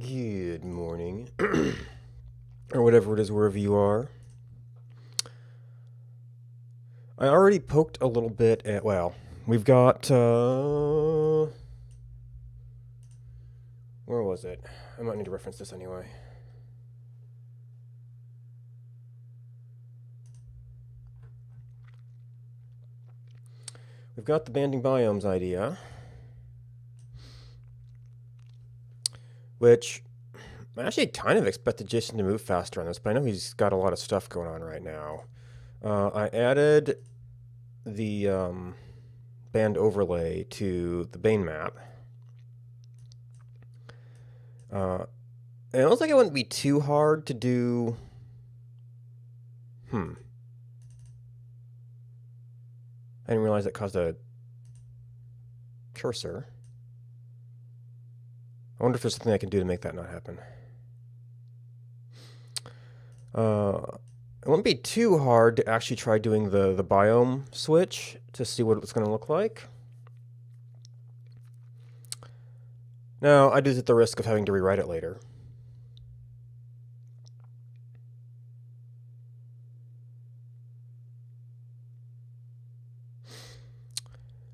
Good morning, or whatever it is, wherever you are. I already poked a little bit at, well, we've got, where was it? I might need to reference this anyway. We've got the banding biomes idea, which I actually kind of expected Jason to move faster on this, but I know he's got a lot of stuff going on right now. I added the band overlay to the Bane map. And it looks like it wouldn't be too hard to do. I didn't realize that caused a cursor. I wonder if there's something I can do to make that not happen. It won't be too hard to actually try doing the biome switch to see what it's going to look like. Now, I do this at the risk of having to rewrite it later.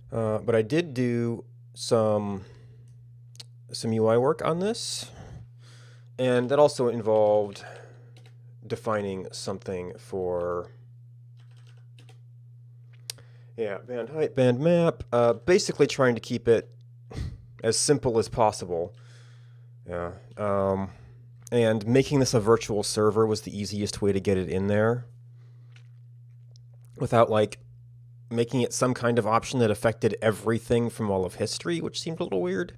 But I did do some UI work on this, and that also involved defining something for band height, band map, basically trying to keep it as simple as possible. And making this a virtual server was the easiest way to get it in there without making it some kind of option that affected everything from all of history, which seemed a little weird.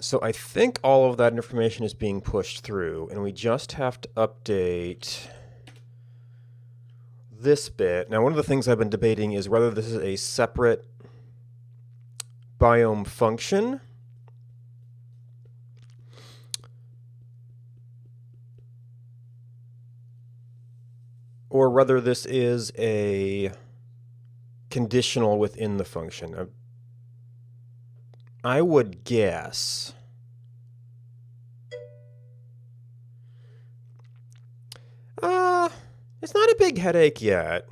So I think all of that information is being pushed through, and we just have to update this bit. Now, one of the things I've been debating is whether this is a separate biome function or whether this is a conditional within the function. I would guess it's not a big headache yet.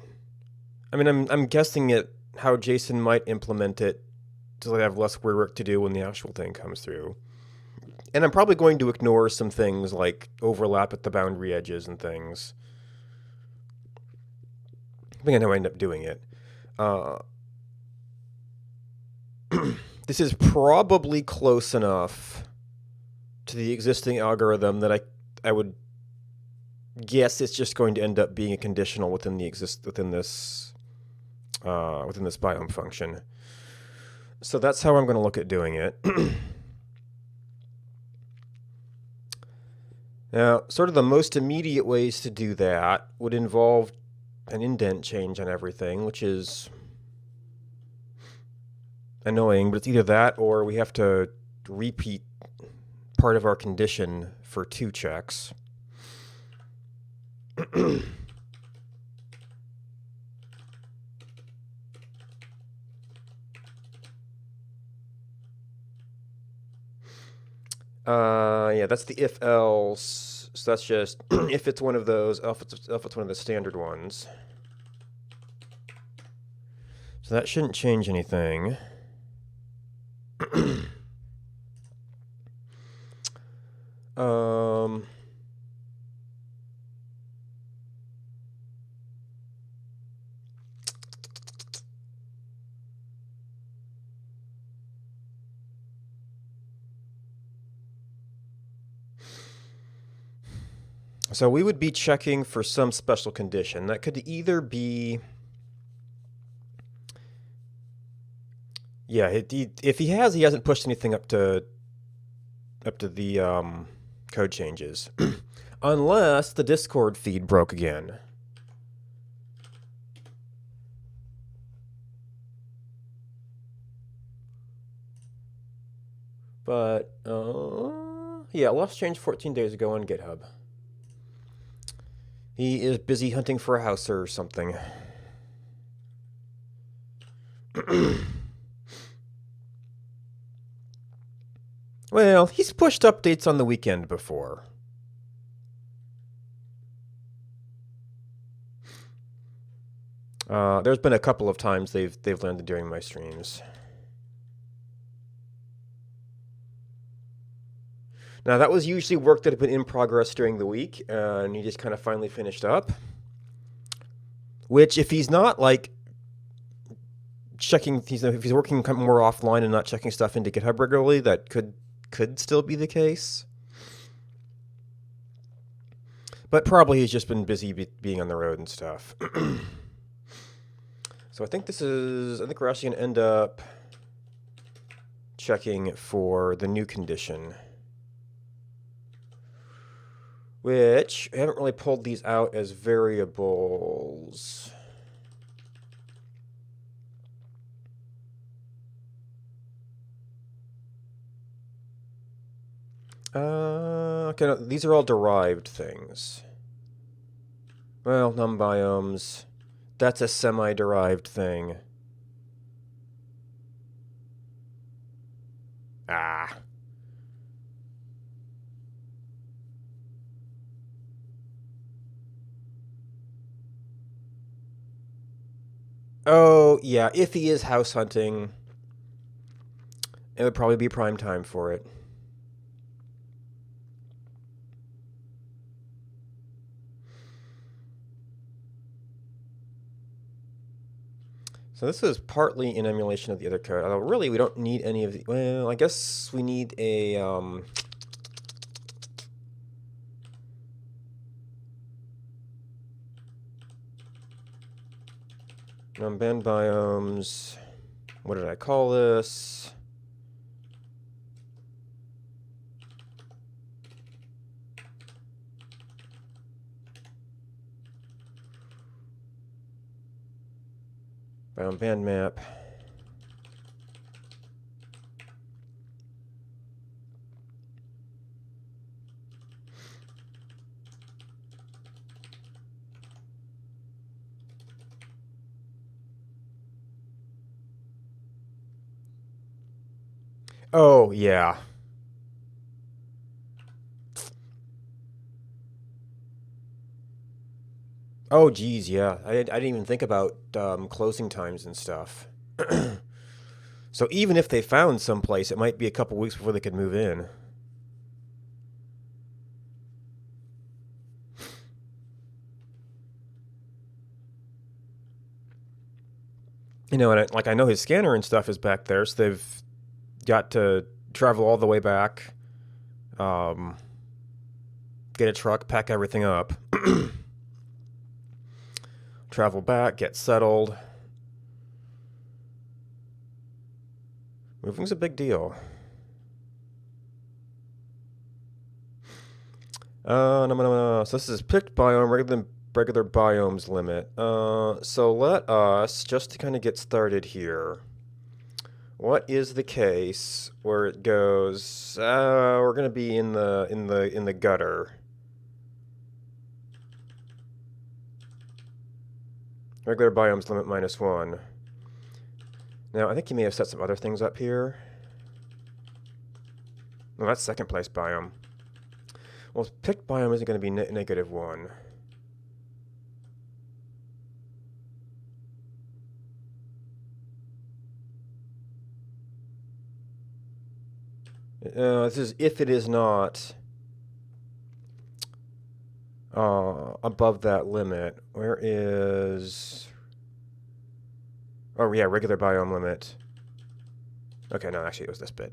I mean, I'm guessing it how Jason might implement it to have less weird work to do when the actual thing comes through. And I'm probably going to ignore some things like overlap at the boundary edges and things. I think I know I end up doing it. This is probably close enough to the existing algorithm that I would guess it's just going to end up being a conditional within this biome function. So that's how I'm going to look at doing it. Now, sort of the most immediate ways to do that would involve an indent change on everything, which is annoying, but it's either that or we have to repeat part of our condition for 2 checks. That's the if else. So that's just if it's one of those, if it's one of the standard ones. So that shouldn't change anything. So we would be checking for some special condition. That could either be, if he hasn't pushed anything up to the code changes, unless the Discord feed broke again. But lost change 14 days ago on GitHub. He is busy hunting for a house or something. Well, he's pushed updates on the weekend before. There's been a couple of times they've landed during my streams. Now, that was usually work that had been in progress during the week, and he just kind of finally finished up. Which, if he's not, like, checking, if he's working more offline and not checking stuff into GitHub regularly, that could still be the case. But probably he's just been busy being on the road and stuff. So I think we're actually going to end up checking for the new condition, which I haven't really pulled these out as variables. Okay, no, these are all derived things. Well, numbiomes. That's a semi-derived thing. Ah. Oh, yeah, if he is house hunting, it would probably be prime time for it. So this is partly in emulation of the other code, although really we don't need any of the... Well, I guess we need a... band biomes... What did I call this? Biome band map. Oh, yeah. Oh, geez, yeah. I didn't even think about closing times and stuff. So even if they found someplace, it might be a couple weeks before they could move in. You know, and I know his scanner and stuff is back there, so they've got to travel all the way back, get a truck, pack everything up, travel back, get settled. Moving's a big deal. So this is picked biome, regular biomes limit. So let us, just to kind of get started here, what is the case where it goes, we're going to be in the gutter. Regular biomes limit -1. Now, I think you may have set some other things up here. No, that's second place biome. Well, picked biome isn't going to be -1. This is if it is not above that limit. Where is... Oh, yeah, regular biome limit. Okay, no, actually it was this bit.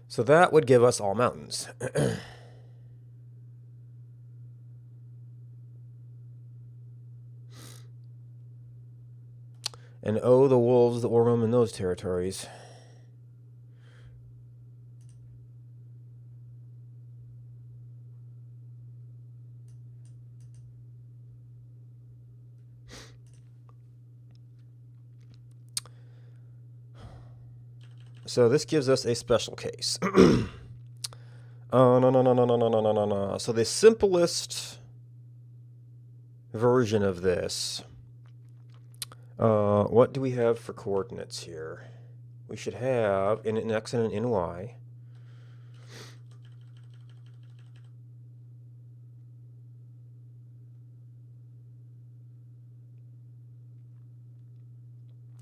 So that would give us all mountains. And oh, the wolves that will roam in those territories. So this gives us a special case. Oh, no. So the simplest version of this. What do we have for coordinates here? We should have an x and an ny.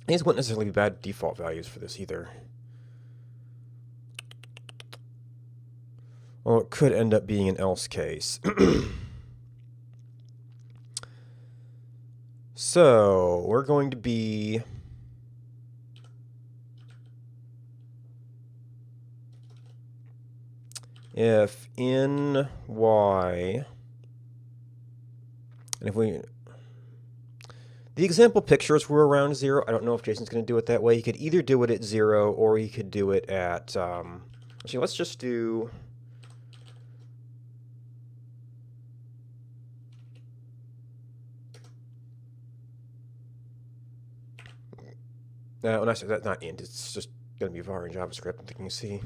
These wouldn't necessarily be bad default values for this either. Well, it could end up being an else case. So, we're going to be if in y, and if we, the example pictures were around 0. I don't know if Jason's going to do it that way. He could either do it at 0 or he could do it at, actually, let's just do, when I say that, not int, it's just going to be var in JavaScript, I'm thinking C.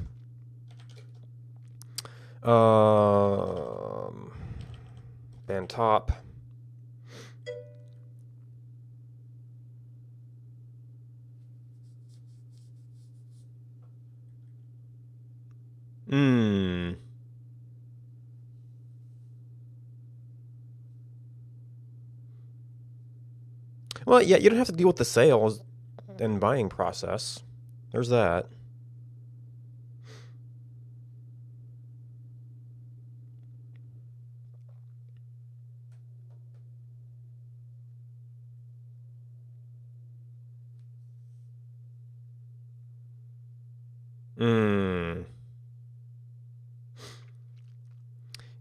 Band top. Well, yeah, you don't have to deal with the sales and buying process. There's that.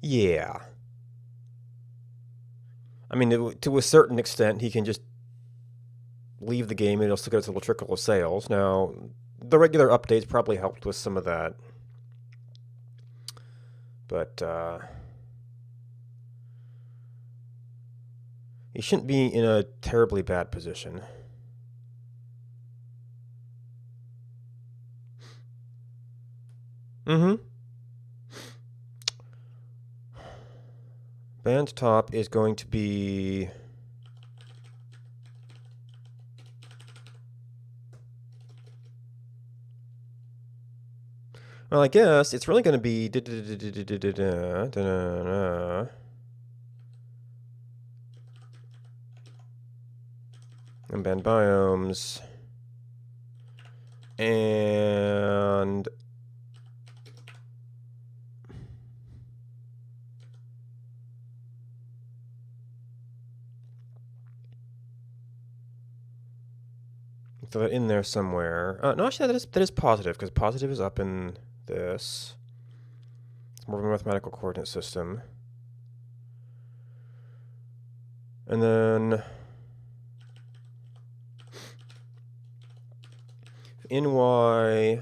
Yeah. I mean, to a certain extent, he can just leave the game and it'll still get its little trickle of sales. Now, the regular updates probably helped with some of that. But, he shouldn't be in a terribly bad position. Band top is going to be well, I guess it's really going to be and band biomes and throw that in there somewhere. No, actually, that is positive, because positive is up in this. It's more of a mathematical coordinate system. And then in y,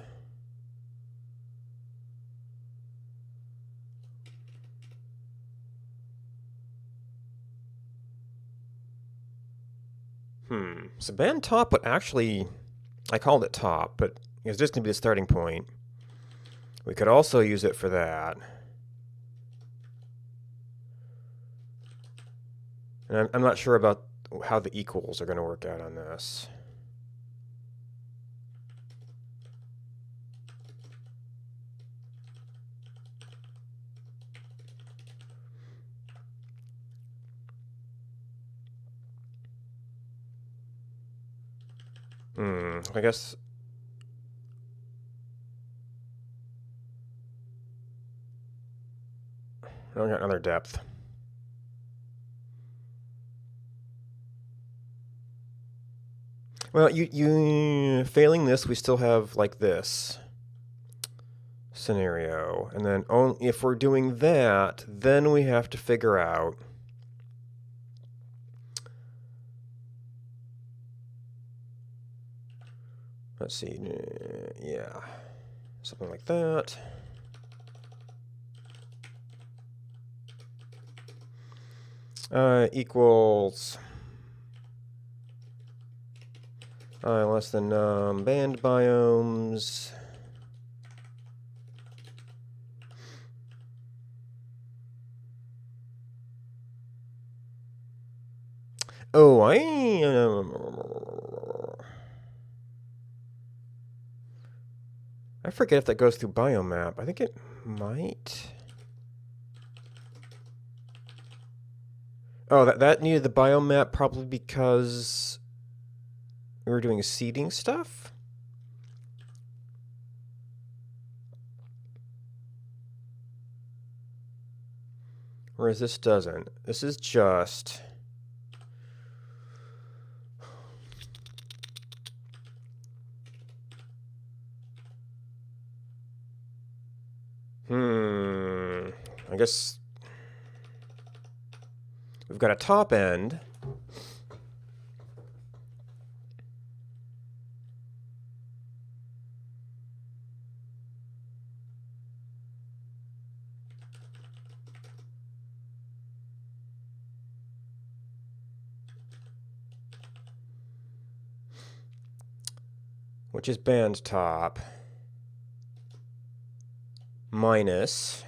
so band top would actually, I called it top, but it's just going to be the starting point. We could also use it for that. And I'm not sure about how the equals are going to work out on this. I guess I don't got another depth. Well, you failing this, we still have like this scenario, and then if we're doing that, then we have to figure out let's see, yeah, something like that. Equals less than band biomes. Oh, I forget if that goes through biomap. I think it might. Oh, that needed the biomap probably because we were doing seeding stuff? Whereas this doesn't. This is just... I guess we've got a top end. Which is band top. Minus...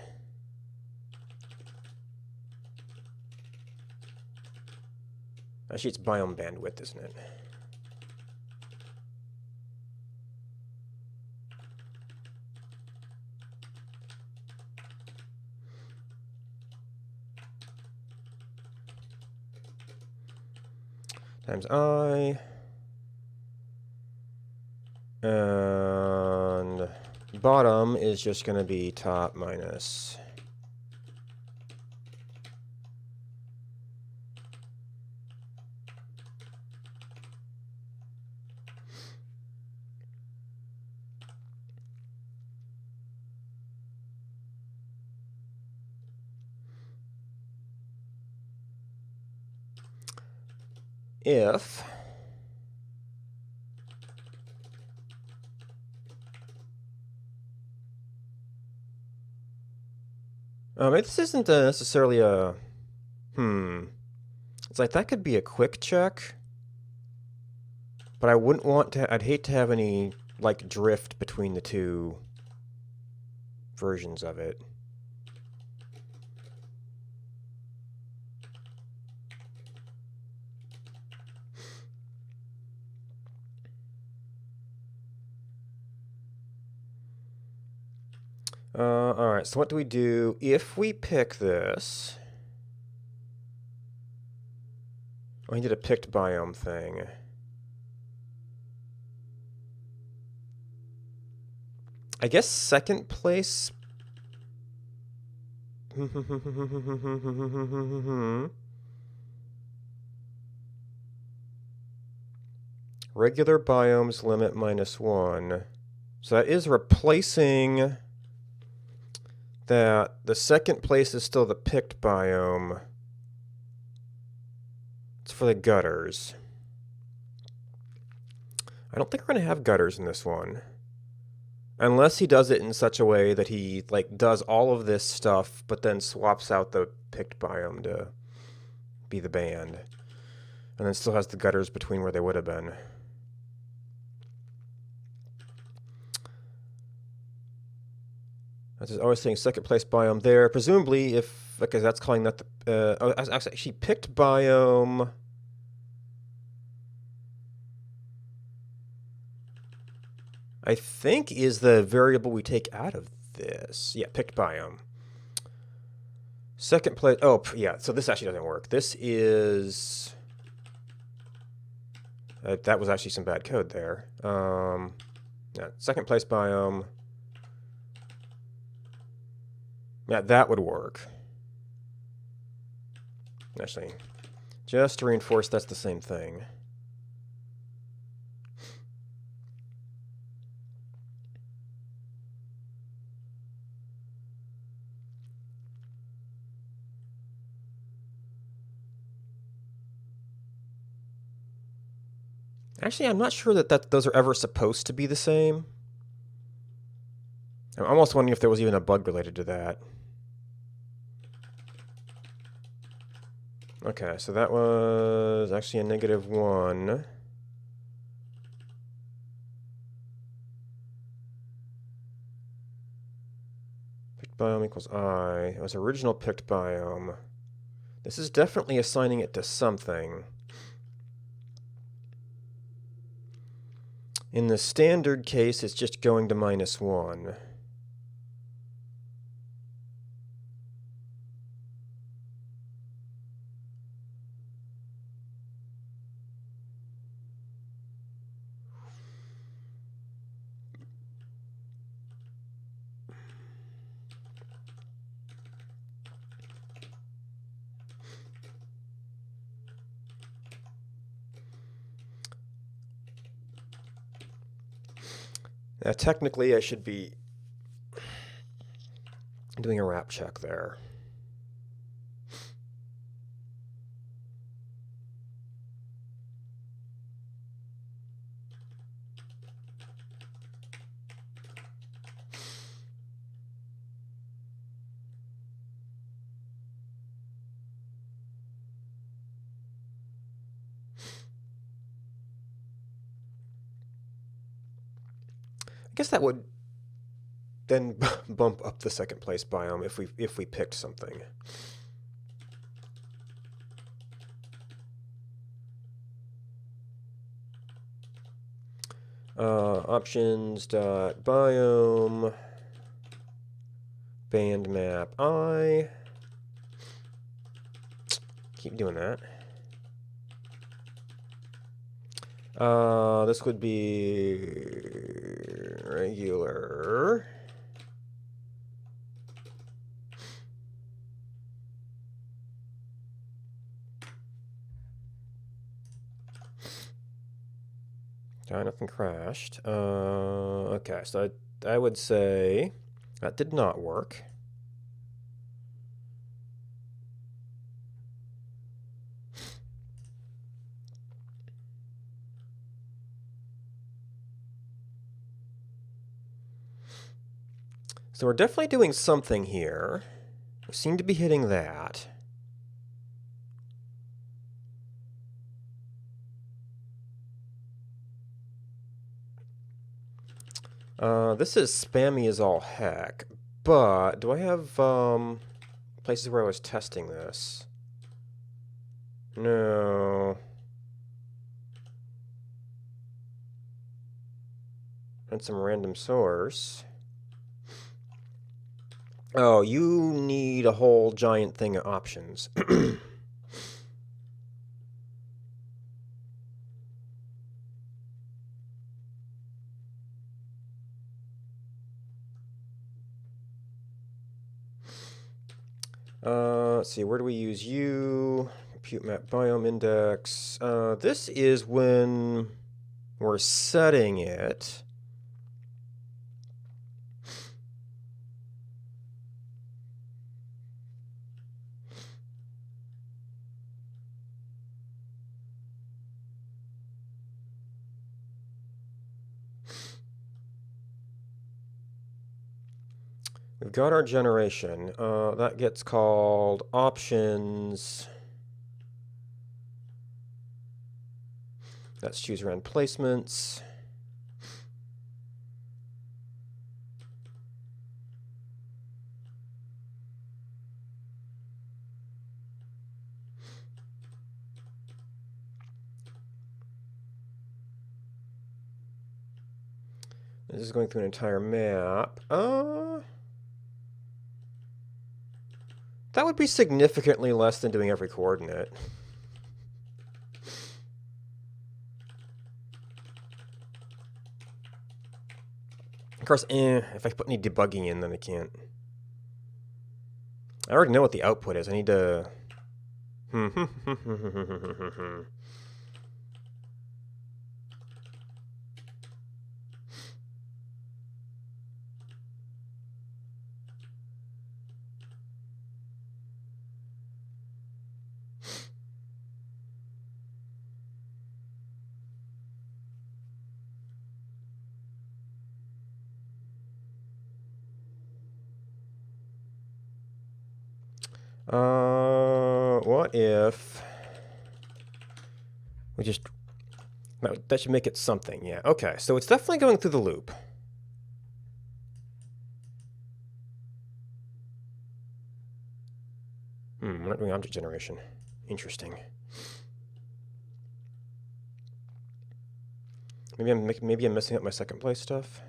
Actually, it's biome bandwidth, isn't it? Times I. And bottom is just going to be top minus. If this isn't necessarily a it's like that could be a quick check, but I wouldn't want to. I'd hate to have any like drift between the two versions of it. All right, so what do we do if we pick this? Oh, he did a picked biome thing. I guess second place. Regular biomes limit -1. So that is replacing that. The second place is still the picked biome. It's for the gutters. I don't think we're going to have gutters in this one. Unless he does it in such a way that he like does all of this stuff, but then swaps out the picked biome to be the band. And then still has the gutters between where they would have been. That's always saying second place biome there. Presumably, if because that's calling that the actually picked biome. I think is the variable we take out of this. Yeah, picked biome. Second place. Oh, yeah. So this actually doesn't work. This is. That was actually some bad code there. Yeah, second place biome. Yeah, that would work. Actually, just to reinforce that's the same thing. Actually, I'm not sure that those are ever supposed to be the same. I'm almost wondering if there was even a bug related to that. Okay, so that was actually a -1. Picked biome equals I. It was original picked biome. This is definitely assigning it to something. In the standard case, it's just going to -1. Now, technically, I should be doing a wrap check there. I guess that would then bump up the second place biome if we picked something. Options.biome band map I. Keep doing that. This would be regular. Nothing crashed. Okay, so I would say that did not work. So we're definitely doing something here. We seem to be hitting that. This is spammy as all heck, but do I have places where I was testing this? No. And some random source. Oh, you need a whole giant thing of options. Let's see, where do we use U? Compute map biome index. This is when we're setting it. We've got our generation. That gets called options. Let's choose around placements. This is going through an entire map. That would be significantly less than doing every coordinate. Of course, if I put any debugging in, then I can't. I already know what the output is. I need to... What if we just... No, that should make it something, yeah. Okay, so it's definitely going through the loop. We're not doing object generation. Interesting. Maybe I'm messing up my second place stuff.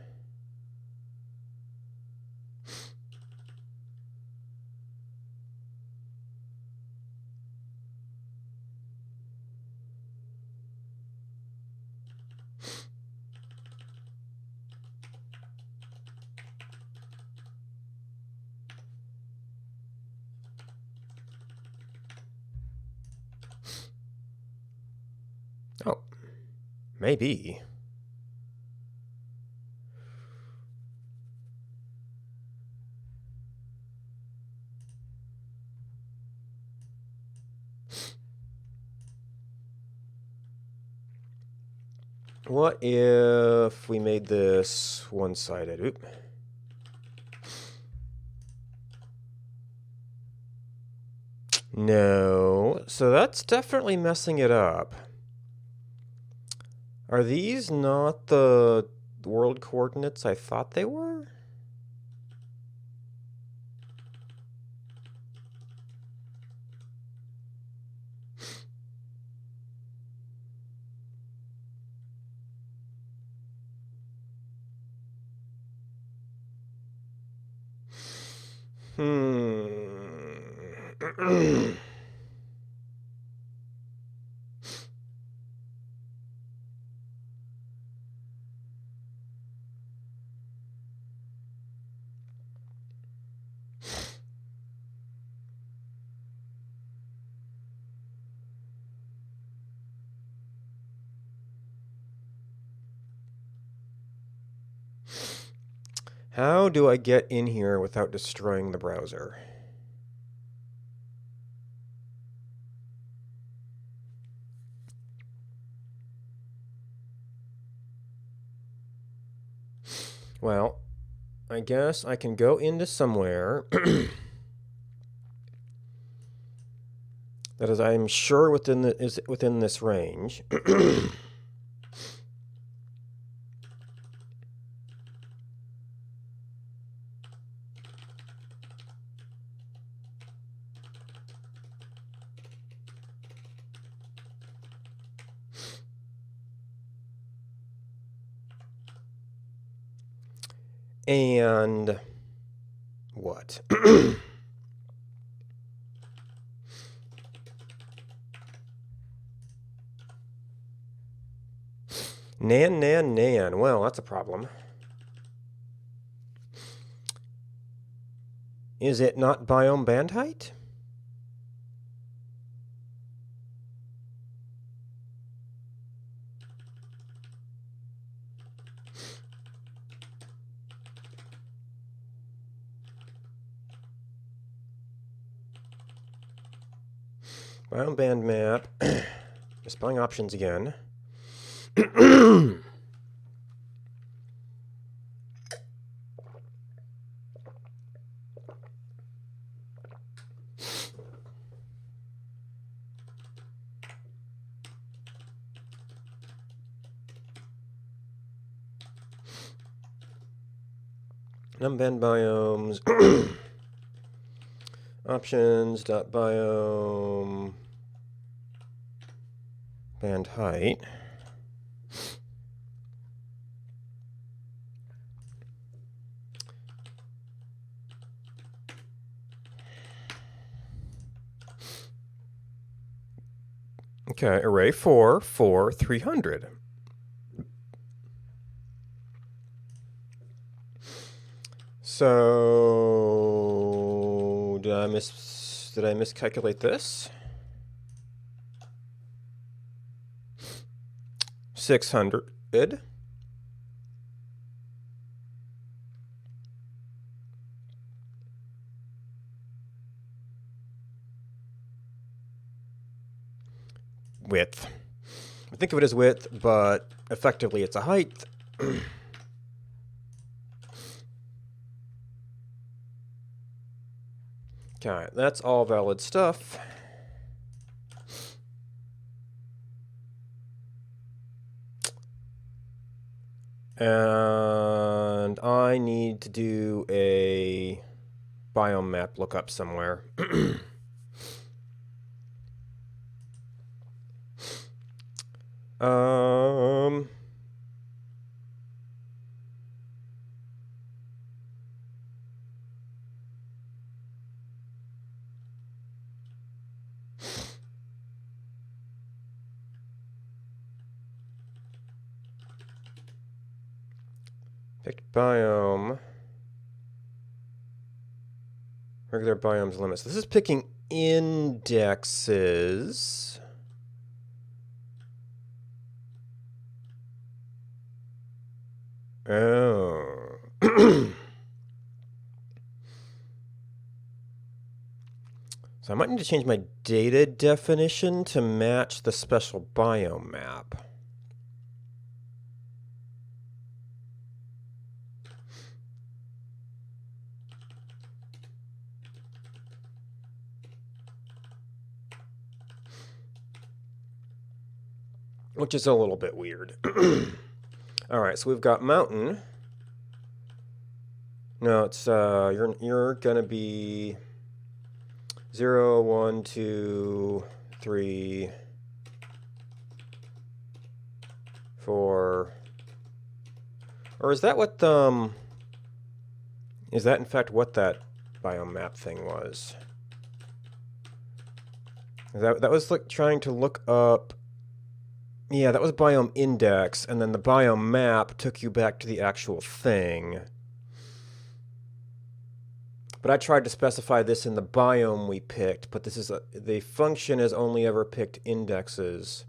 Oh, maybe. What if we made this one-sided? Oop. No, so that's definitely messing it up. Are these not the world coordinates I thought they were? How do I get in here without destroying the browser? Well, I guess I can go into somewhere that is, I'm sure, is within this range. And what? Nan. Well, that's a problem. Is it not biome band height? Biome band map. Spelling options again. Numband biomes. Options.biome band height. Okay, array 4, 300. So did I miscalculate this? 600. Width. I think of it as width, but effectively it's a height. Okay, that's all valid stuff. And I need to do a biome map lookup somewhere. Picked biome. Regular biomes limits. This is picking indexes. Oh. So I might need to change my data definition to match the special biome map. Which is a little bit weird. All right, so we've got mountain. No, it's you're gonna be 0, 1, 2, 3, 4. Or is that what is that in fact what that biome map thing was? That was like trying to look up. Yeah, that was biome index, and then the biome map took you back to the actual thing. But I tried to specify this in the biome we picked, but this is the function has only ever picked indexes.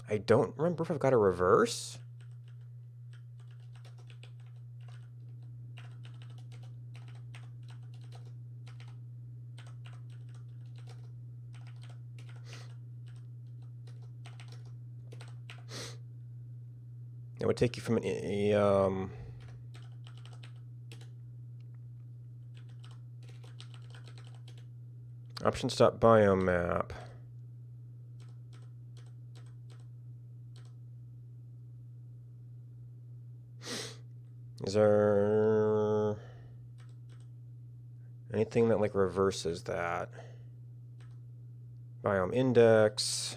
I don't remember if I've got a reverse. It would take you from options.biome map. Is there anything that like reverses that? Biome index.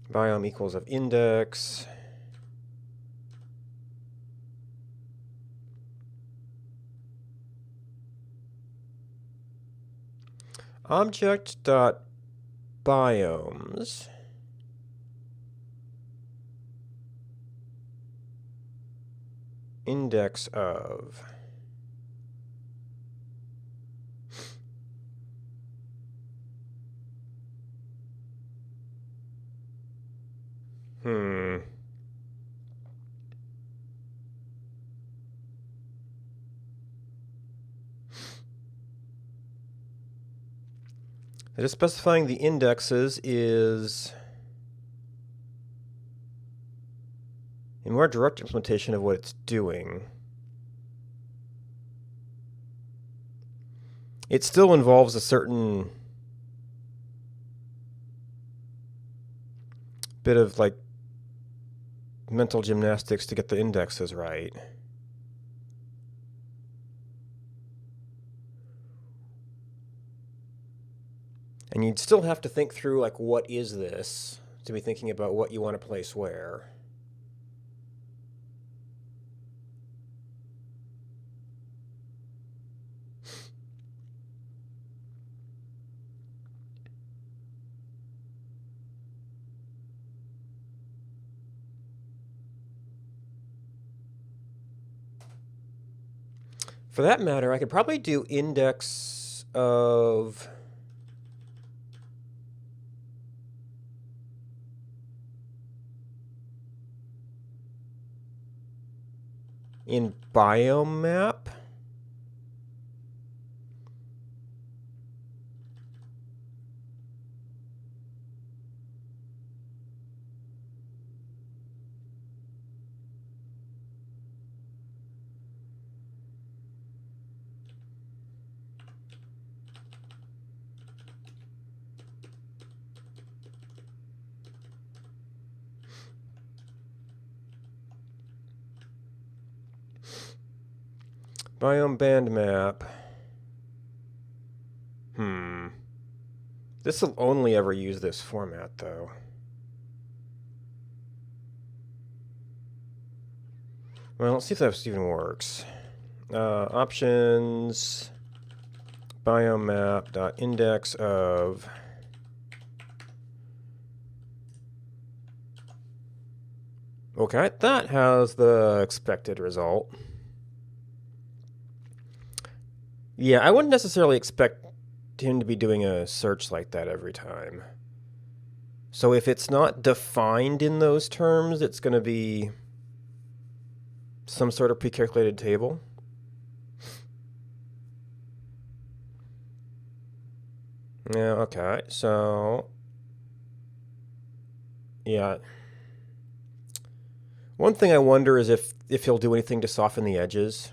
Biome equals of index. Object.biomes. Index of. Just specifying the indexes is a more direct implementation of what it's doing. It still involves a certain bit of like mental gymnastics to get the indexes right. And you'd still have to think through like what is this to be thinking about what you want to place where. For that matter, I could probably do index of in biome map. Biome band map. This will only ever use this format, though. Well, let's see if that even works. Options, biome map dot index of. Okay, that has the expected result. Yeah, I wouldn't necessarily expect him to be doing a search like that every time. So if it's not defined in those terms, it's going to be some sort of pre-calculated table. Yeah, okay, so yeah. One thing I wonder is if he'll do anything to soften the edges.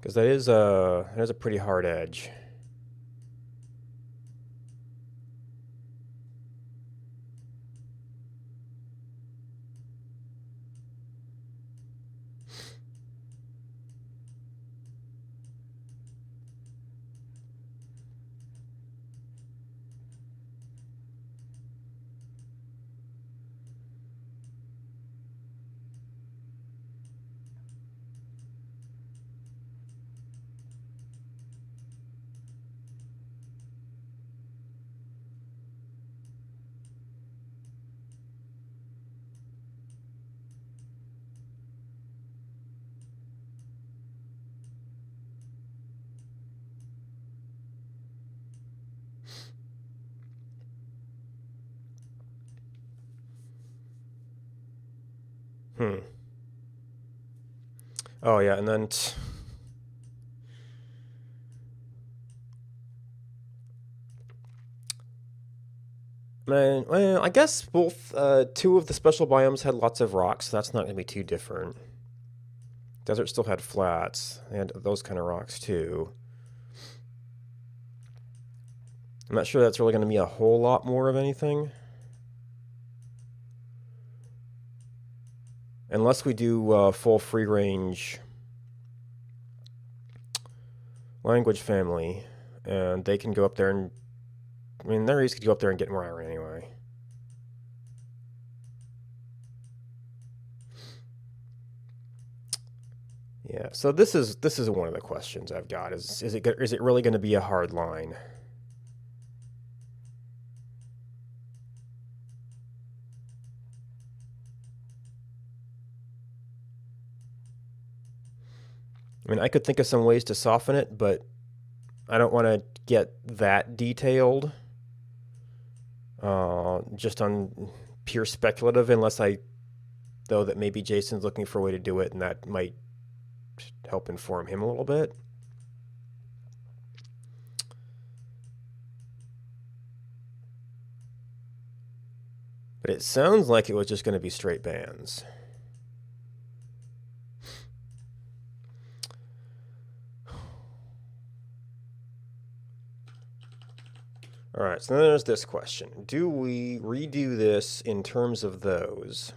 Because that is a pretty hard edge. Oh yeah, and then man, well, I guess both two of the special biomes had lots of rocks, so that's not going to be too different. Desert still had flats. They had those kind of rocks too. I'm not sure that's really going to be a whole lot more of anything. Unless we do full free range language family, and they can go up there and, I mean, they're easy to go up there and get more iron anyway. Yeah, so this is one of the questions I've got. Is it really going to be a hard line? I mean, I could think of some ways to soften it, but I don't want to get that detailed. Just on pure speculative, unless I know that maybe Jason's looking for a way to do it, and that might help inform him a little bit. But it sounds like it was just going to be straight bands. All right, so then there's this question. Do we redo this in terms of those?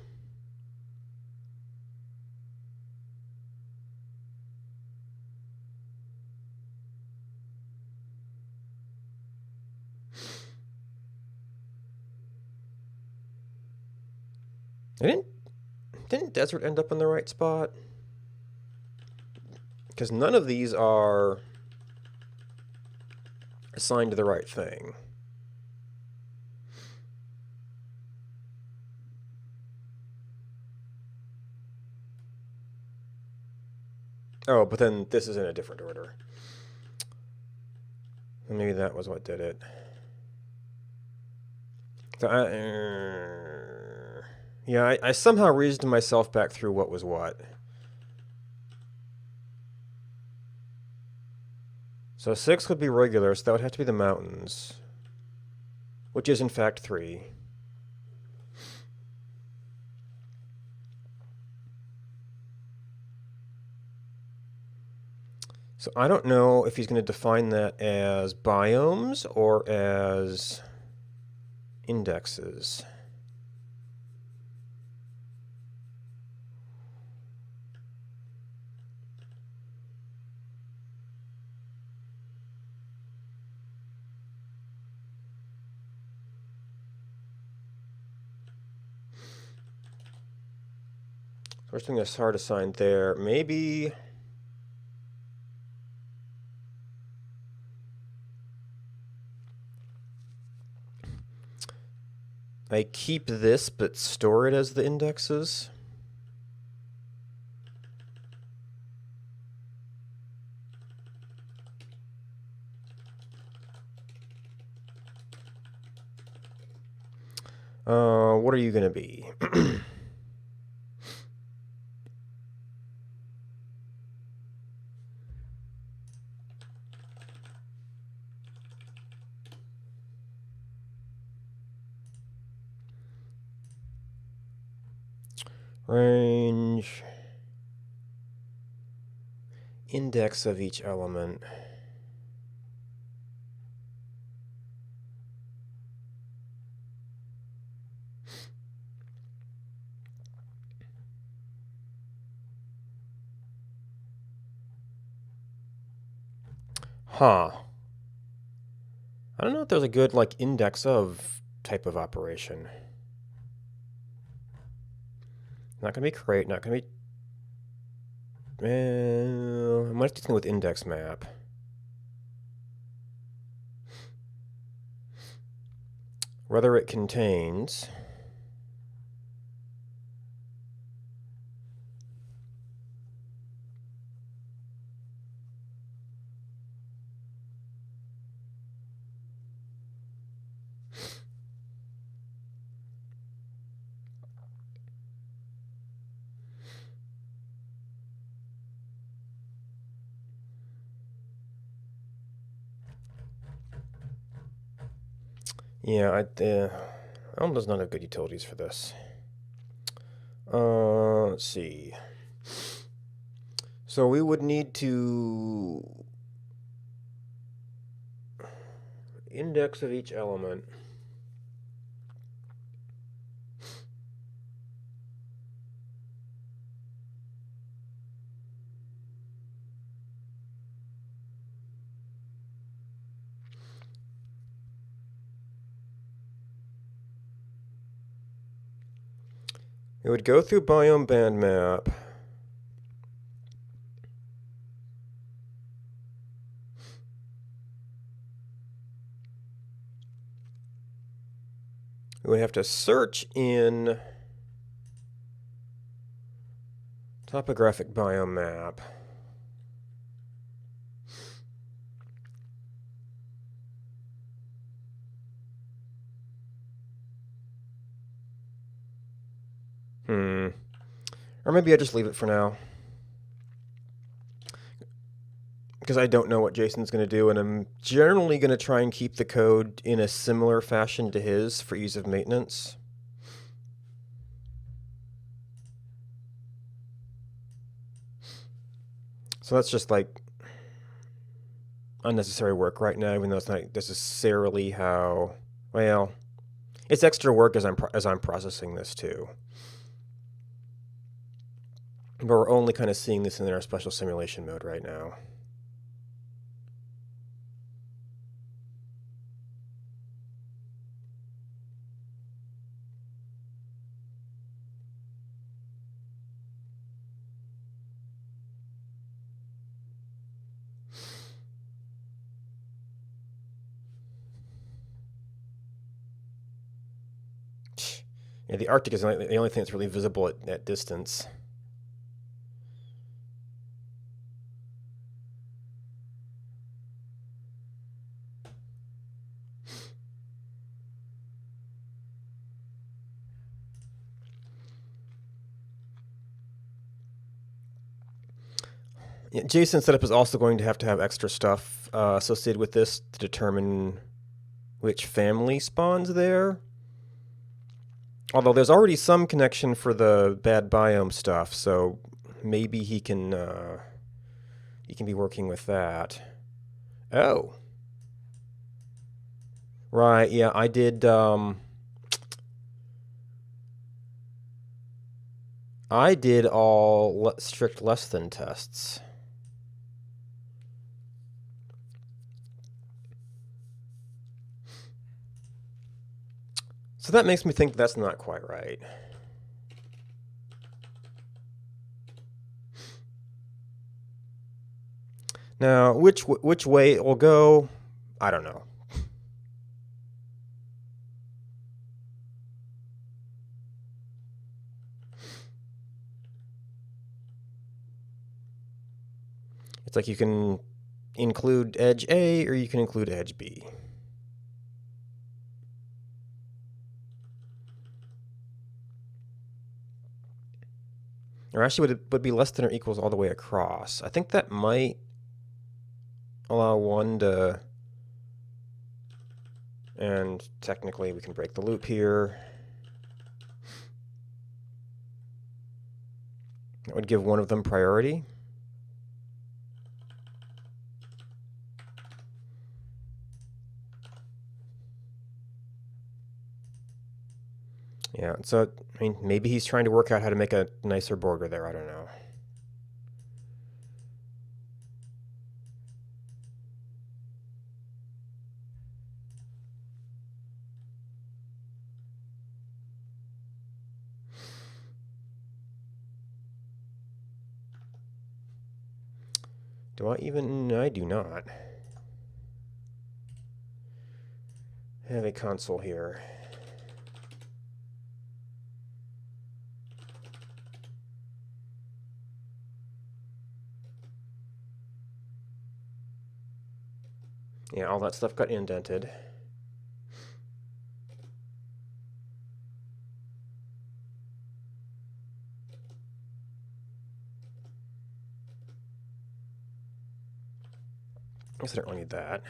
Didn't desert end up in the right spot? Because none of these are assigned to the right thing. Oh, but then this is in a different order. Maybe that was what did it. So yeah, I somehow reasoned myself back through what was what. So 6 would be regular, so that would have to be the mountains. Which is in fact 3. So I don't know if he's going to define that as biomes or as indexes. First thing that's hard assigned there. Maybe... I keep this, but store it as the indexes. What are you going to be? Range. Index of each element. Huh. I don't know if there's a good, like, index of type of operation. Not going to be crate, not going to be... I might have to deal with index map. Whether it contains... Yeah, Elm does not have good utilities for this. Let's see. So we would need to index of each element. It would go through biome band map. We would have to search in topographic biome map. Or maybe I just leave it for now. Because I don't know what Jason's going to do, and I'm generally going to try and keep the code in a similar fashion to his for ease of maintenance. So that's just like unnecessary work right now, even though it's not necessarily how... Well, it's extra work as I'm processing this too. But we're only kind of seeing this in our special simulation mode right now. Yeah, the Arctic is the only thing that's really visible at distance. Yeah, Jason's setup is also going to have extra stuff associated with this to determine which family spawns there. Although there's already some connection for the bad biome stuff, so maybe he can be working with that. Oh. Right, yeah, I did all strict less than tests. So that makes me think that's not quite right. Now, which way it will go, I don't know. It's like you can include edge A or you can include edge B. Or actually, would be less than or equals all the way across. I think that might allow one to... And technically, we can break the loop here. That would give one of them priority. Yeah, so, I mean, maybe he's trying to work out how to make a nicer border there. I don't know. Do I even? I do not have a console here. Yeah, all that stuff got indented. I guess I don't really need that.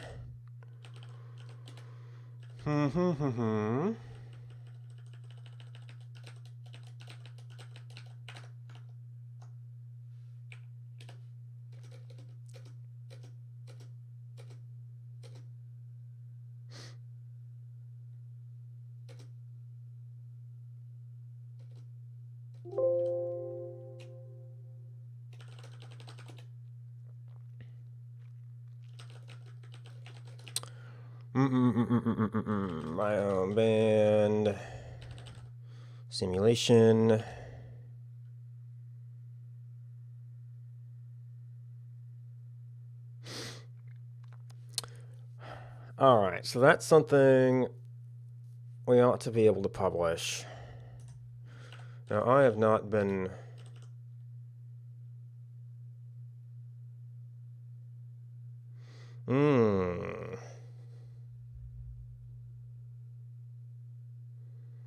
Biome band simulation. All right, so that's something we ought to be able to publish. Now, I have not been...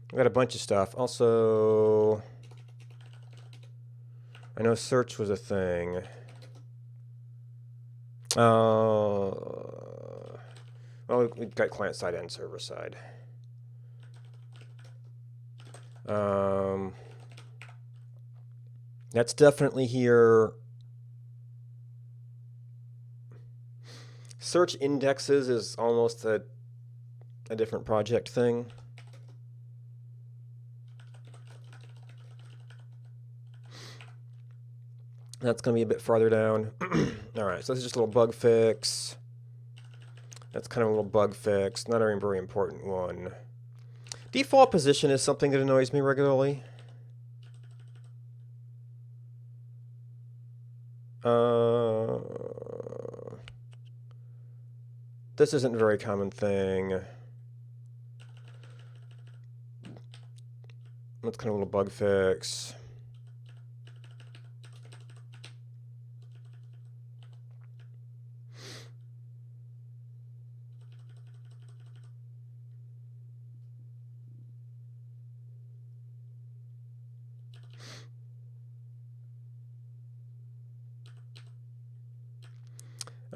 I got a bunch of stuff. Also, I know search was a thing. Well, we got client side and server side. That's definitely here. Search indexes is almost a different project thing. That's going to be a bit farther down. All right, so this is just a little bug fix. That's kind of a little bug fix, not a very important one. Default position is something that annoys me regularly. This isn't a very common thing. That's kind of a little bug fix.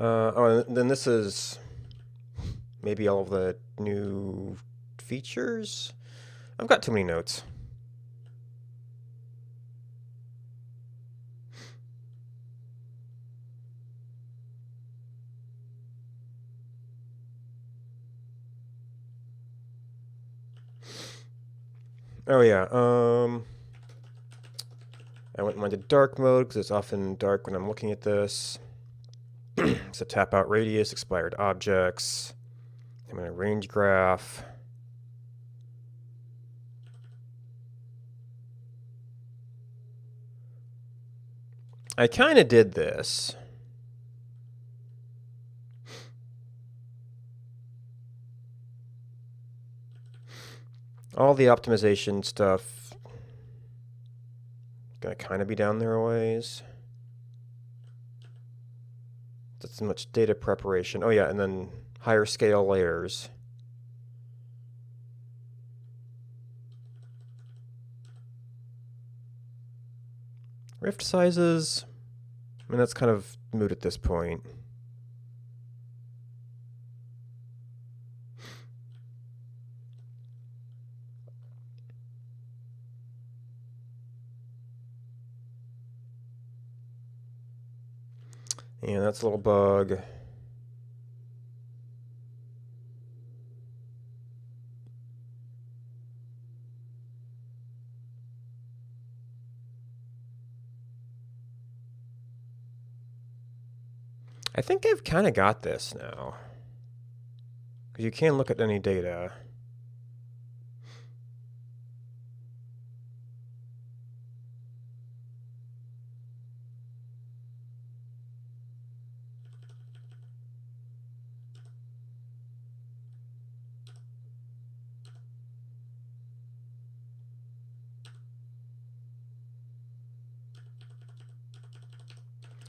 Oh, and then this is maybe all of the new features. I've got too many notes. Oh yeah, I went into dark mode because it's often dark when I'm looking at this. So tap out radius, expired objects. I'm in a range graph. I kind of did this. All the optimization stuff gonna kind of be down there a ways. That's so much data preparation. Oh yeah, and then higher scale layers. Rift sizes, I mean, that's kind of moot at this point. And that's a little bug. I think I've kind of got this now. Because you can look at any data.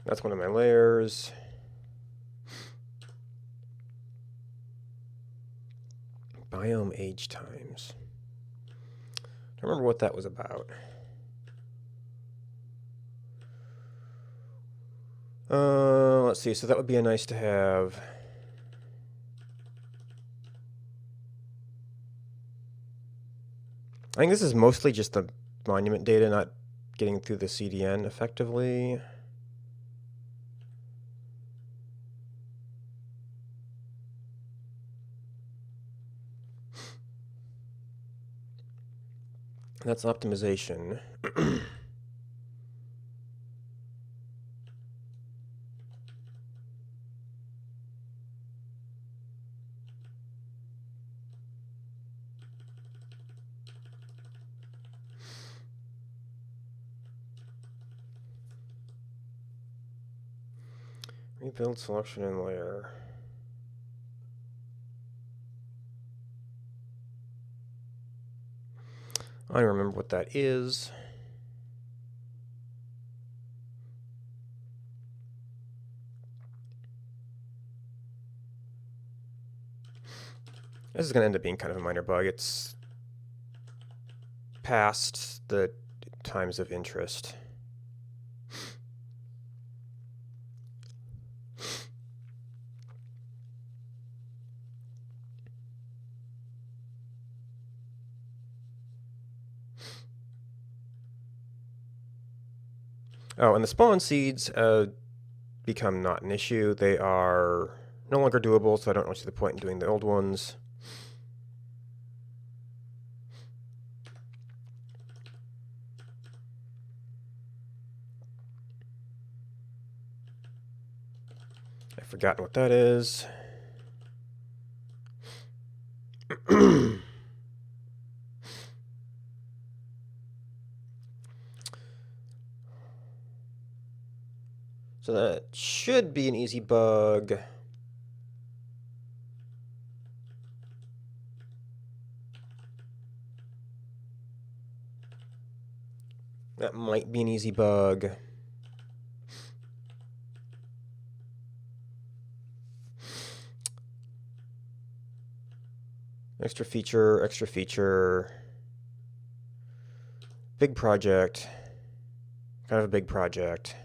That's one of my layers. Biome age times. I don't remember what that was about. Let's see. So that would be a nice to have. I think this is mostly just the monument data, not getting through the CDN effectively. That's optimization. Rebuild selection and layer. I don't remember what that is. This is going to end up being kind of a minor bug. It's past the times of interest. Oh, and the spawn seeds become not an issue. They are no longer doable, so I don't really see the point in doing the old ones. I've forgotten what that is. So that should be an easy bug. That might be an easy bug. Extra feature, extra feature. Big project. Kind of a big project.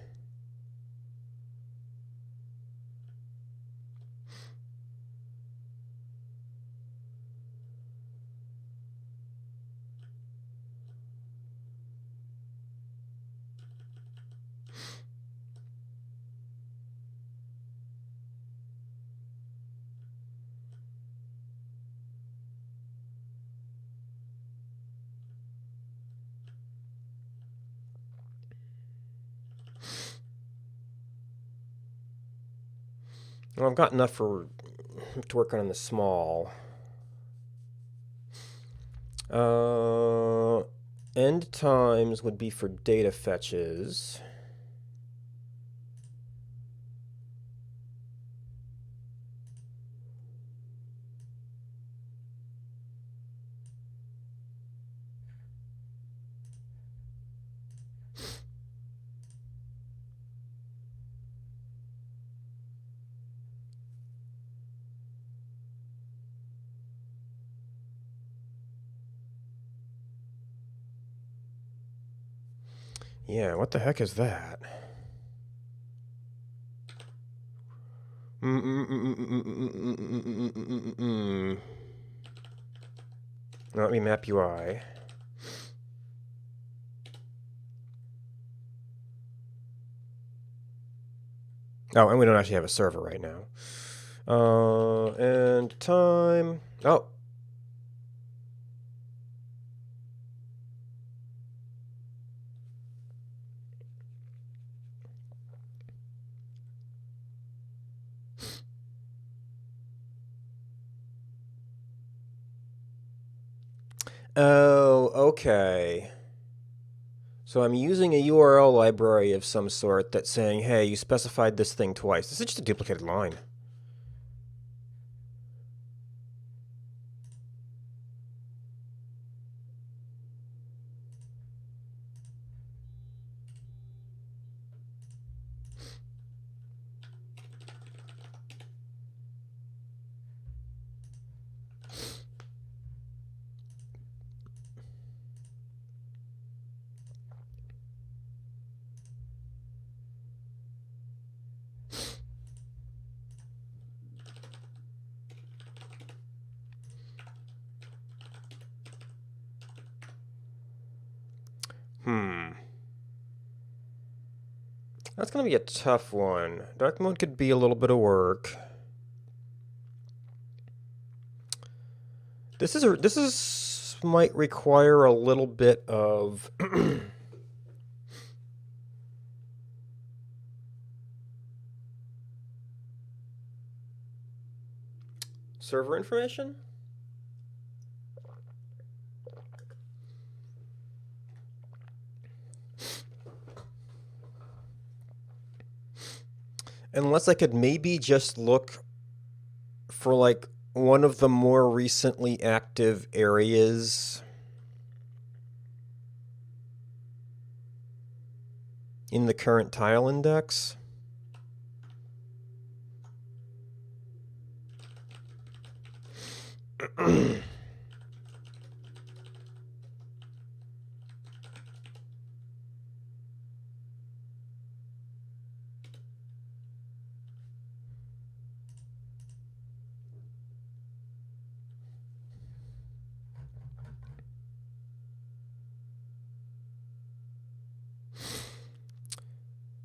Well, I've got enough to work on the small. End times would be for data fetches. Yeah, what the heck is that? Let me map UI. Oh, and we don't actually have a server right now. And time. Oh. Oh, okay. So I'm using a URL library of some sort that's saying, hey, you specified this thing twice. This is just a duplicated line. That's going to be a tough one. Dark mode could be a little bit of work. This might require a little bit of server information. Unless I could maybe just look for like one of the more recently active areas in the current tile index.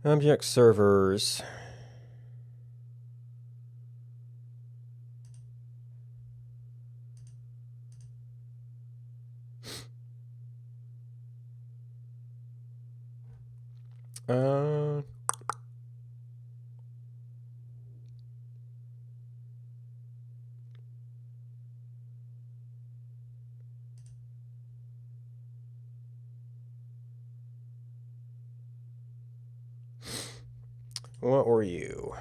Object servers. Uh, what were you?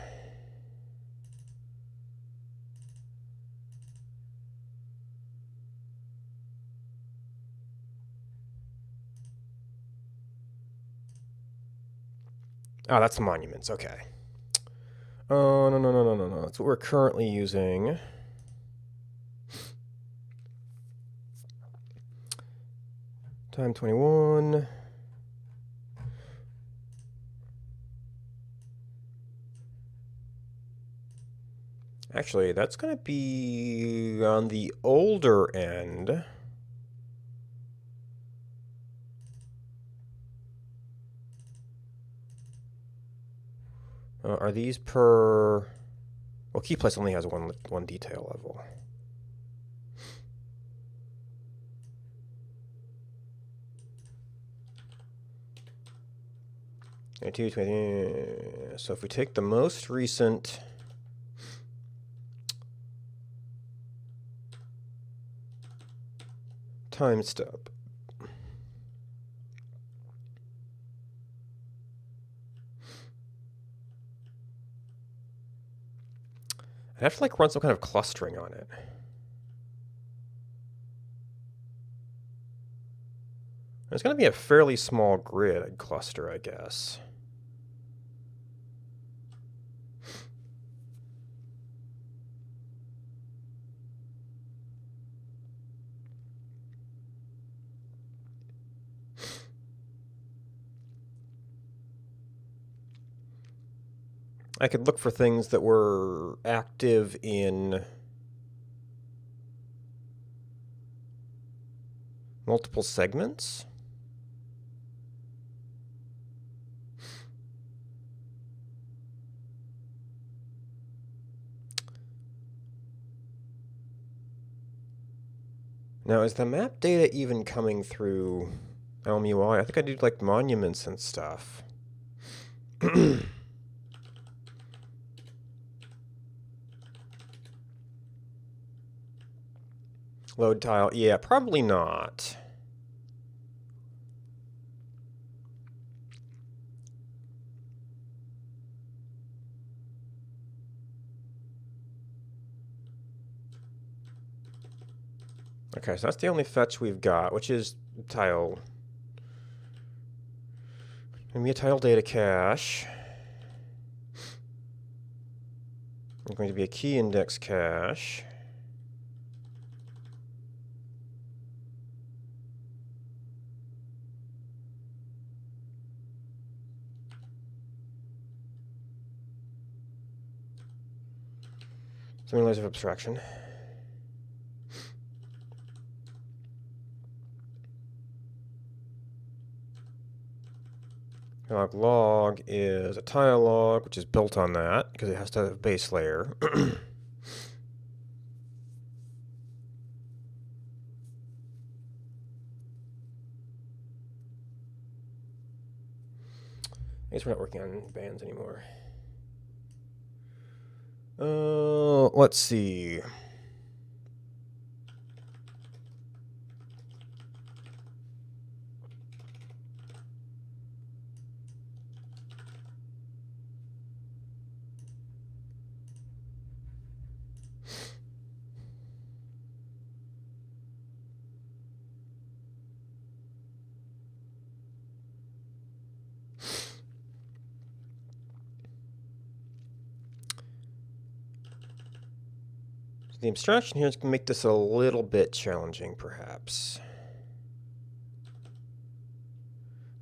Oh, that's monuments. Okay. Oh, no. That's what we're currently using. Time 21. Actually, that's going to be on the older end. Are these per... Well, key place only has one detail level. So if we take the most recent time step, I'd have to like run some kind of clustering on it. It's going to be a fairly small grid cluster, I guess. I could look for things that were active in multiple segments. Now, is the map data even coming through Elm UI? I think I do like monuments and stuff. Load tile. Yeah, probably not. Okay, so that's the only fetch we've got, which is tile. Give me a tile data cache. It's going to be a key index cache. Some layers of abstraction. Log is a tile log, which is built on that because it has to have a base layer. I guess we're not working on bands anymore. Let's see. The abstraction here is going to make this a little bit challenging, perhaps.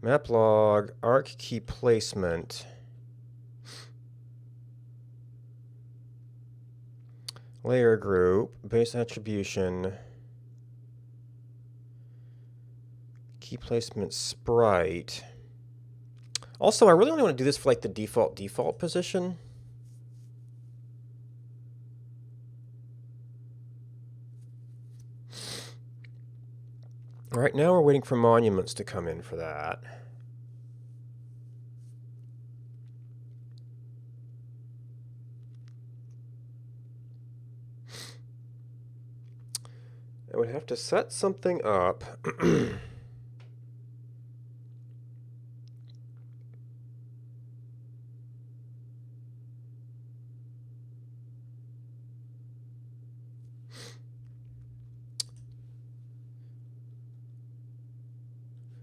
Map log, arc key placement. Layer group, base attribution. Key placement sprite. Also, I really only want to do this for like the default position. Right now we're waiting for monuments to come in for that. I would have to set something up.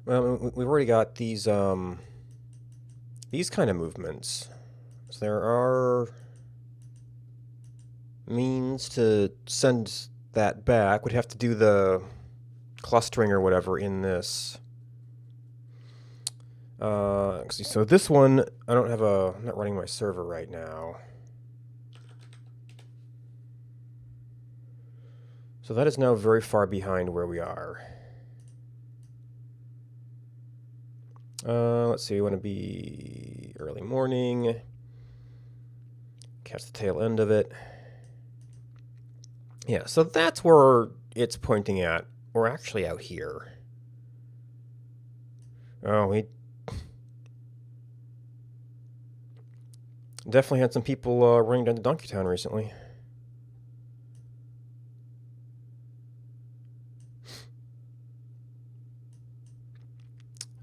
Well, we've already got these kind of movements. So there are means to send that back. We'd have to do the clustering or whatever in this. So this one, I'm not running my server right now. So that is now very far behind where we are. Let's see, we want to be early morning. Catch the tail end of it. Yeah, so that's where it's pointing at. We're actually out here. Oh, we definitely had some people running down to Donkeytown recently.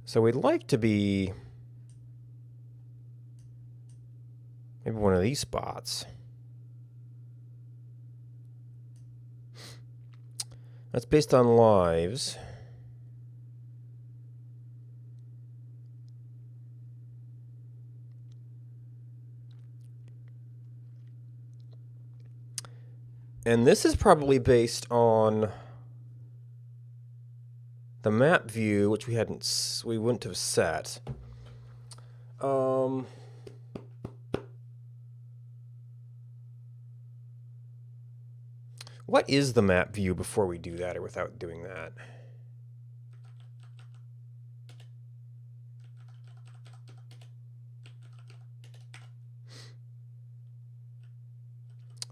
So we'd like to be maybe one of these spots. That's based on lives. And this is probably based on the map view, which we wouldn't have set. What is the map view before we do that, or without doing that?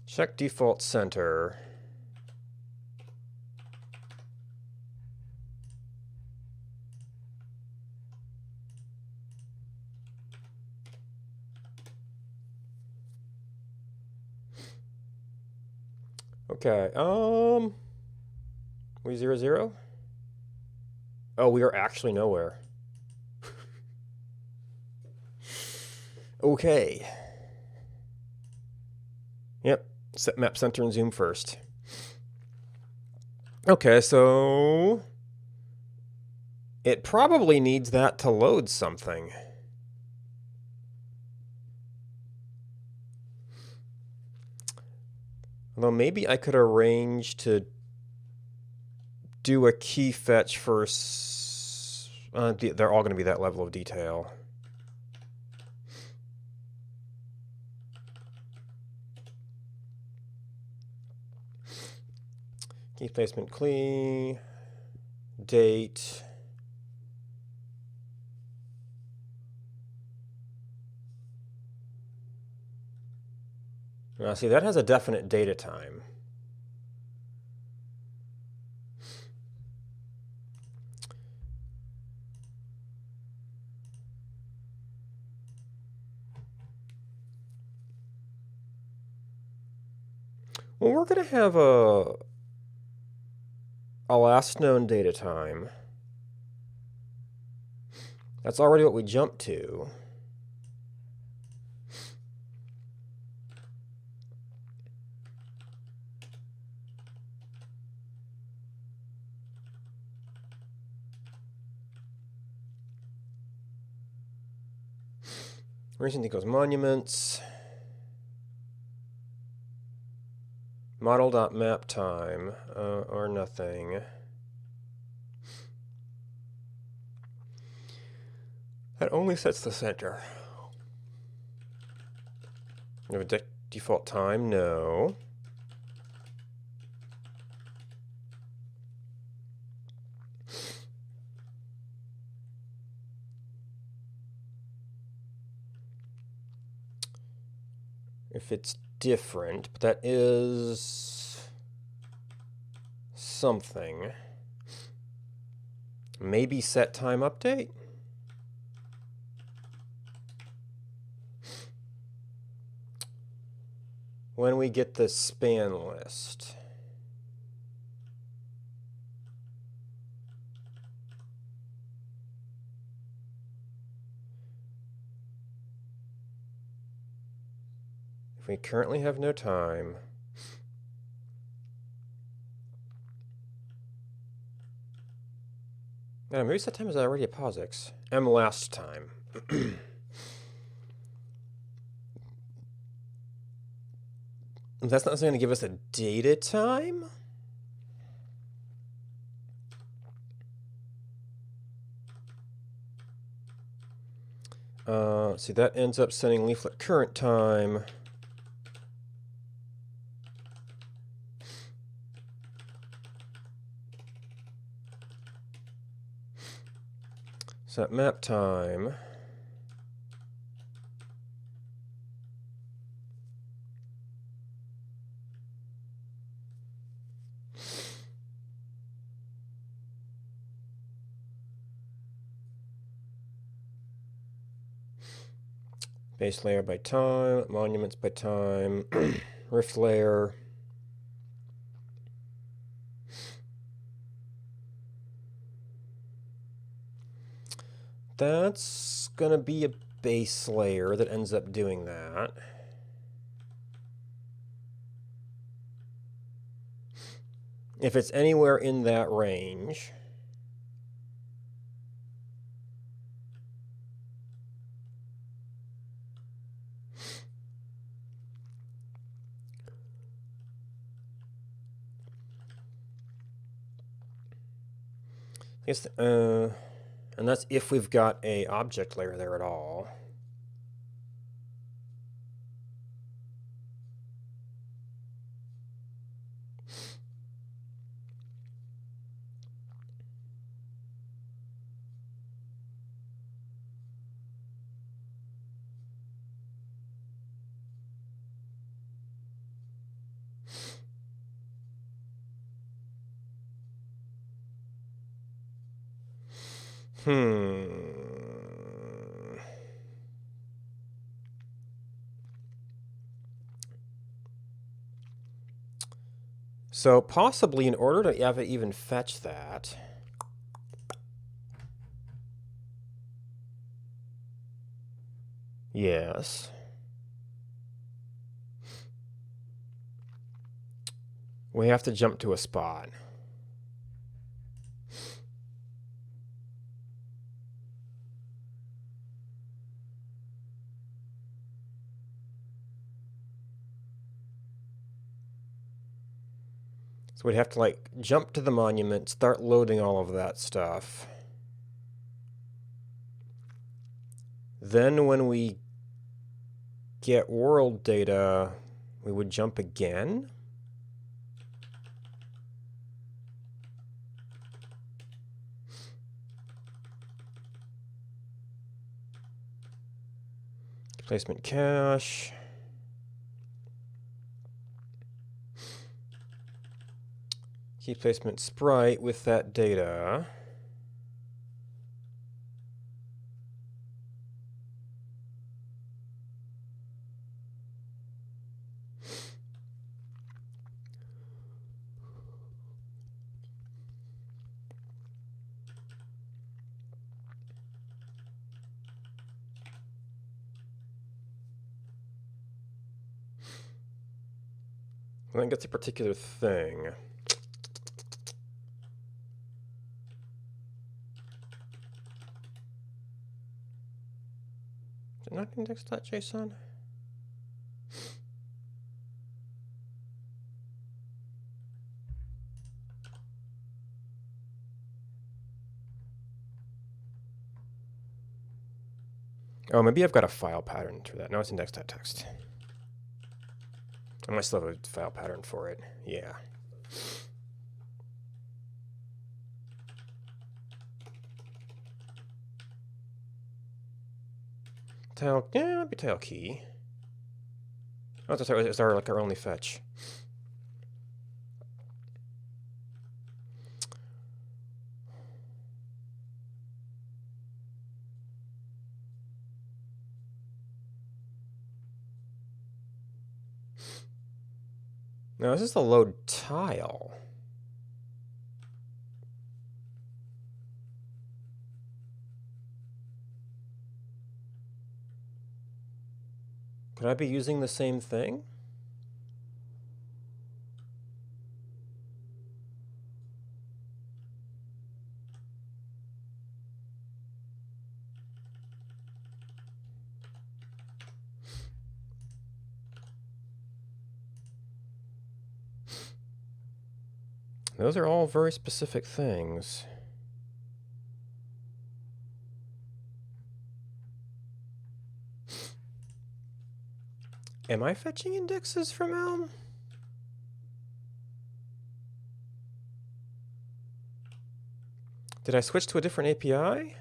Check default center. Okay, we 0, 0? Oh, we are actually nowhere. Okay. Yep, set map center and zoom first. Okay, so it probably needs that to load something. Although maybe I could arrange to do a key fetch for... they're all going to be that level of detail. Key placement clee, date. Now see, that has a definite data time. Well, we're going to have a last known data time. That's already what we jumped to. Recent equals monuments. Model.map time, or nothing. That only sets the center. You have a default time? No. If it's different, but that is something. Maybe set time update? When we get the span list. If we currently have no time. Maybe set time is already a POSIX. M last time. That's not necessarily going to give us a data time? See, that ends up sending leaflet current time. Set map time. Base layer by time, monuments by time, rift layer. That's gonna be a base layer that ends up doing that. If it's anywhere in that range. I guess, and that's if we've got a object layer there at all. So possibly in order to have it even fetch that, yes, we have to jump to a spot. So we'd have to like jump to the monument, start loading all of that stuff. Then when we get world data, we would jump again. Placement cache. Key placement sprite with that data. And that gets a particular thing. Is it not index.json? Oh, maybe I've got a file pattern for that. No, it's index.text. I might still have a file pattern for it. Yeah. Tile, yeah, it'd be tile key. Oh, it's our like our only fetch. Now, this is the load tile. Could I be using the same thing? Those are all very specific things. Am I fetching indexes from Elm? Did I switch to a different API?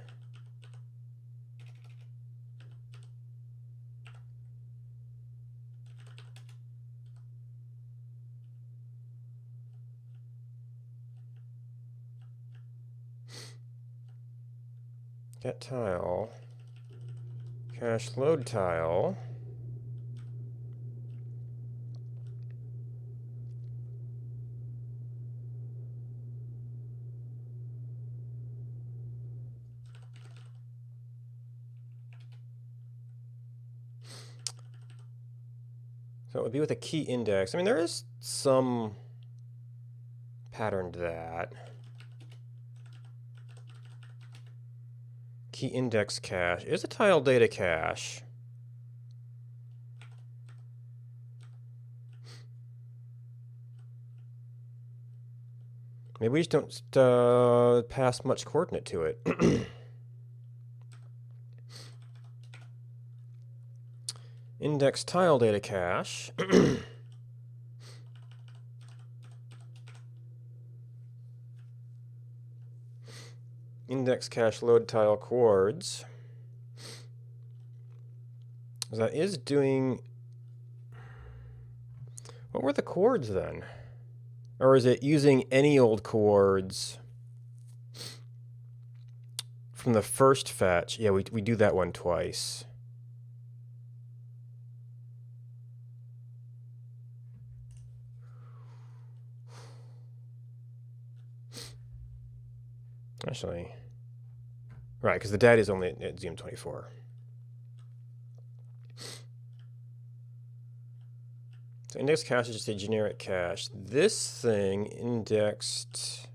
Get tile. Cache load tile. So it would be with a key index. I mean, there is some pattern to that. Key index cache is a tile data cache. Maybe we just don't pass much coordinate to it. Index tile data cache. index cache load tile chords. That is doing... What were the chords then? Or is it using any old chords from the first fetch? Yeah, we do that one twice. Actually, right, because the data is only at Zoom24. So index cache is just a generic cache. This thing indexed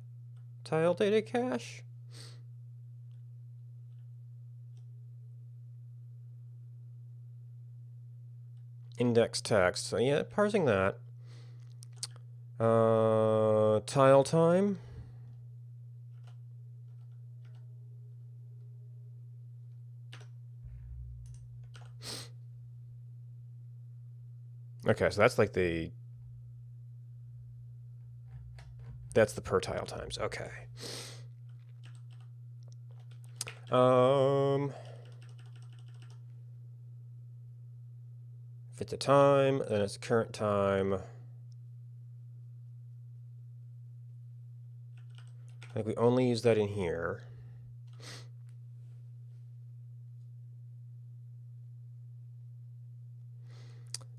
tile data cache. Index text. So yeah, parsing that. Tile time. Okay, so that's like that's the per tile times. Okay. If it's a time, then it's current time. I think we only use that in here.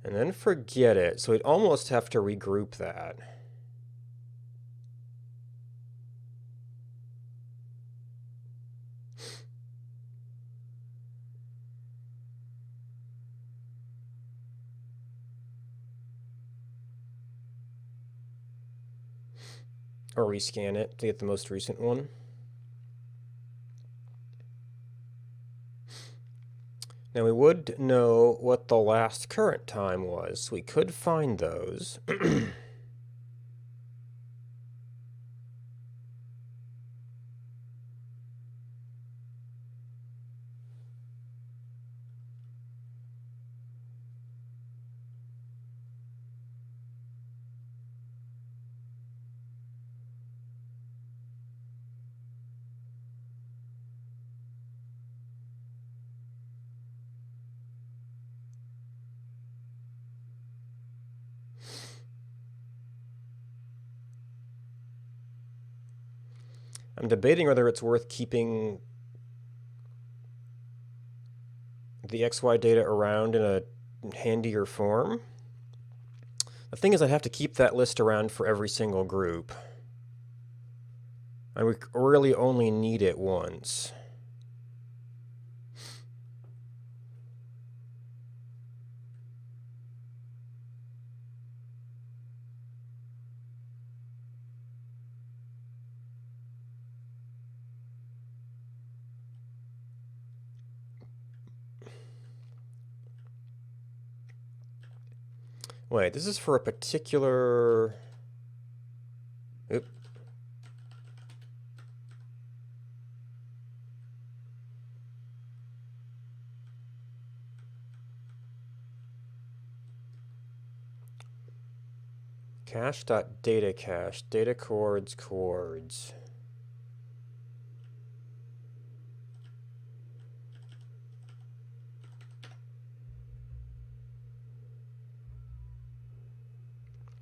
And then forget it. So we'd almost have to regroup that. Or rescan it to get the most recent one. Now we would know what the last current time was, so we could find those. I'm debating whether it's worth keeping the XY data around in a handier form. The thing is, I'd have to keep that list around for every single group. And we really only need it once. Wait, this is for a particular... Oop. Cache.data cache, data chords, chords.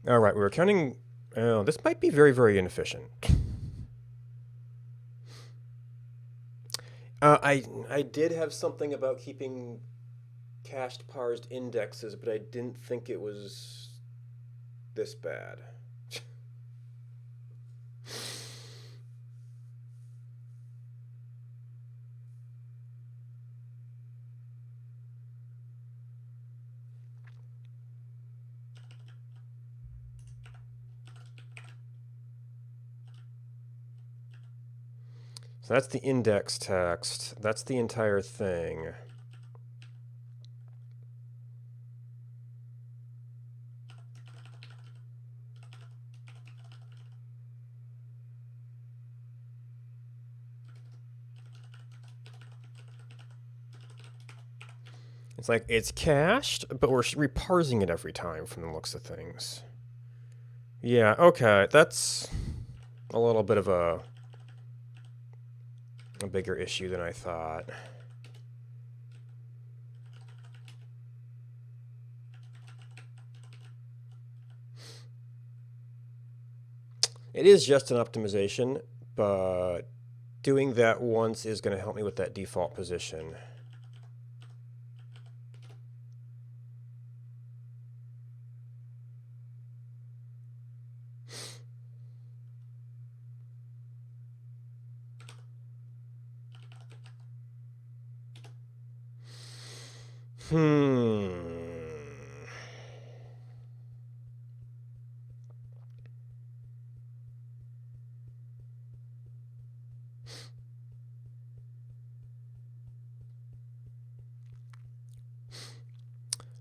All right, we were counting... Oh, this might be very, very inefficient. I did have something about keeping cached parsed indexes, but I didn't think it was this bad. So that's the index text. That's the entire thing. It's like it's cached, but we're reparsing it every time from the looks of things. Yeah, okay, that's a little bit of a a bigger issue than I thought. It is just an optimization, but doing that once is going to help me with that default position.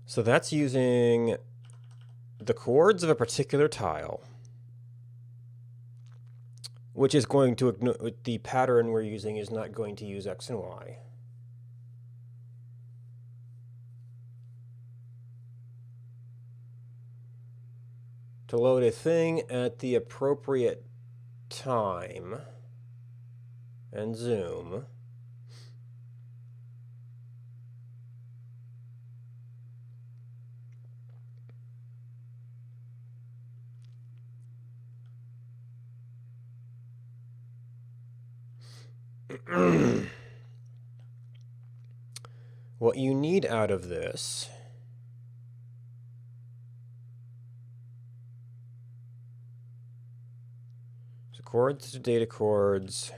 So that's using the chords of a particular tile, which is going to ignore the pattern we're using is not going to use X and Y. To load a thing at the appropriate time and zoom. What you need out of this is chords to data chords.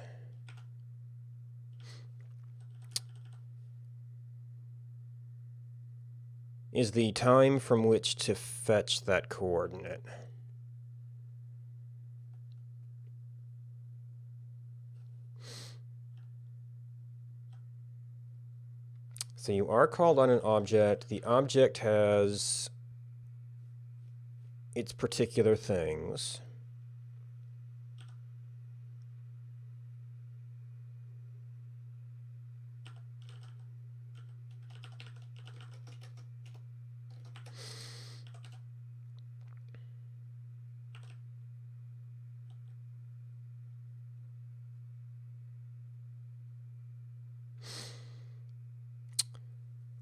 Is the time from which to fetch that coordinate. So you are called on an object. The object has its particular things.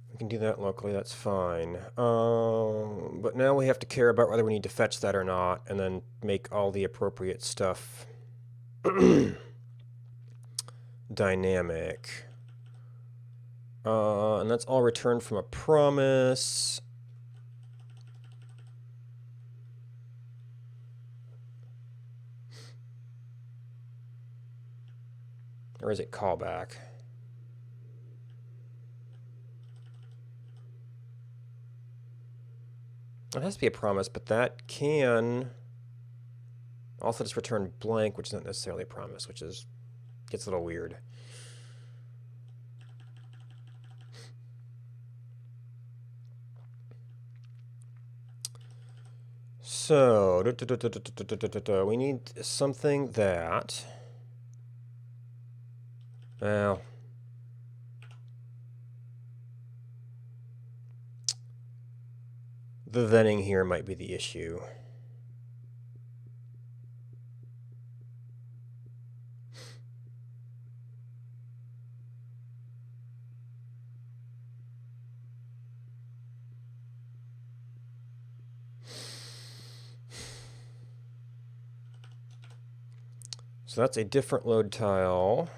We can do that locally, that's fine. But now we have to care about whether we need to fetch that or not, and then make all the appropriate stuff dynamic. And that's all returned from a promise. Or is it callback? It has to be a promise, but that can also just return blank, which is not necessarily a promise, which gets a little weird. So, we need something that, well, the thenning here might be the issue. So that's a different load tile,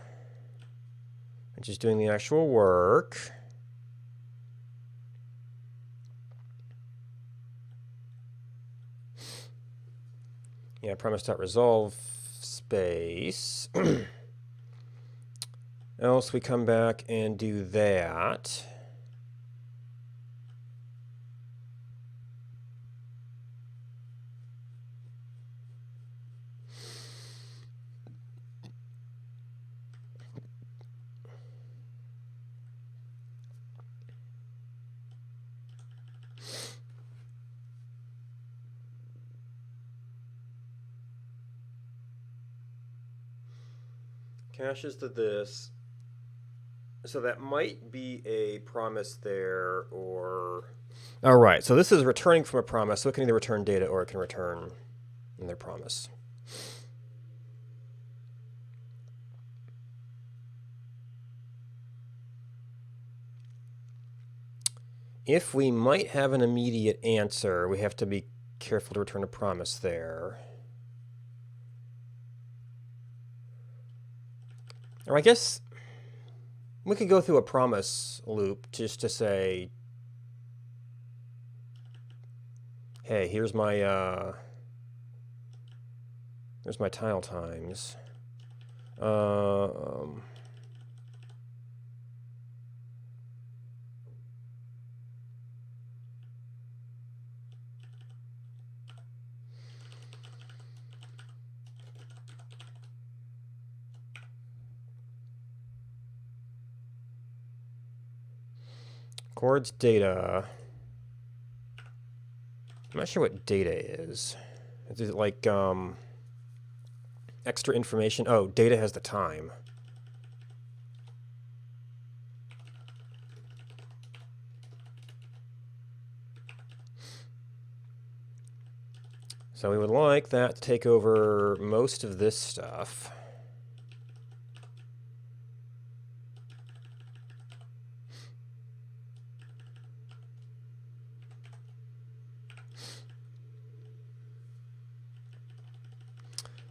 which is doing the actual work. Yeah, promise.resolve space. Else we come back and do that. Caches to this. So that might be a promise there, or... All right, so this is returning from a promise, so it can either return data or it can return in their promise. if we might have an immediate answer, we have to be careful to return a promise there. Or I guess we could go through a promise loop just to say, hey, here's my tile times. Chords data. I'm not sure what data is. Is it like extra information? Oh, data has the time. So we would like that to take over most of this stuff.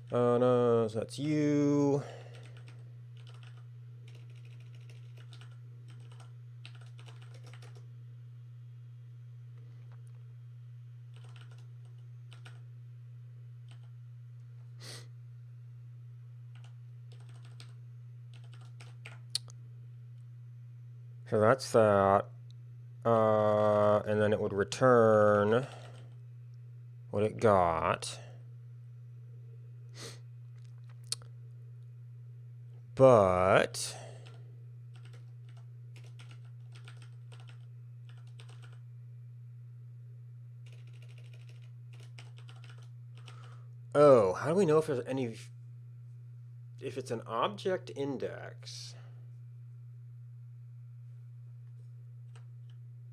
No, so that's you. So that's that. And then it would return what it got. But oh, how do we know if there's any, if it's an object index?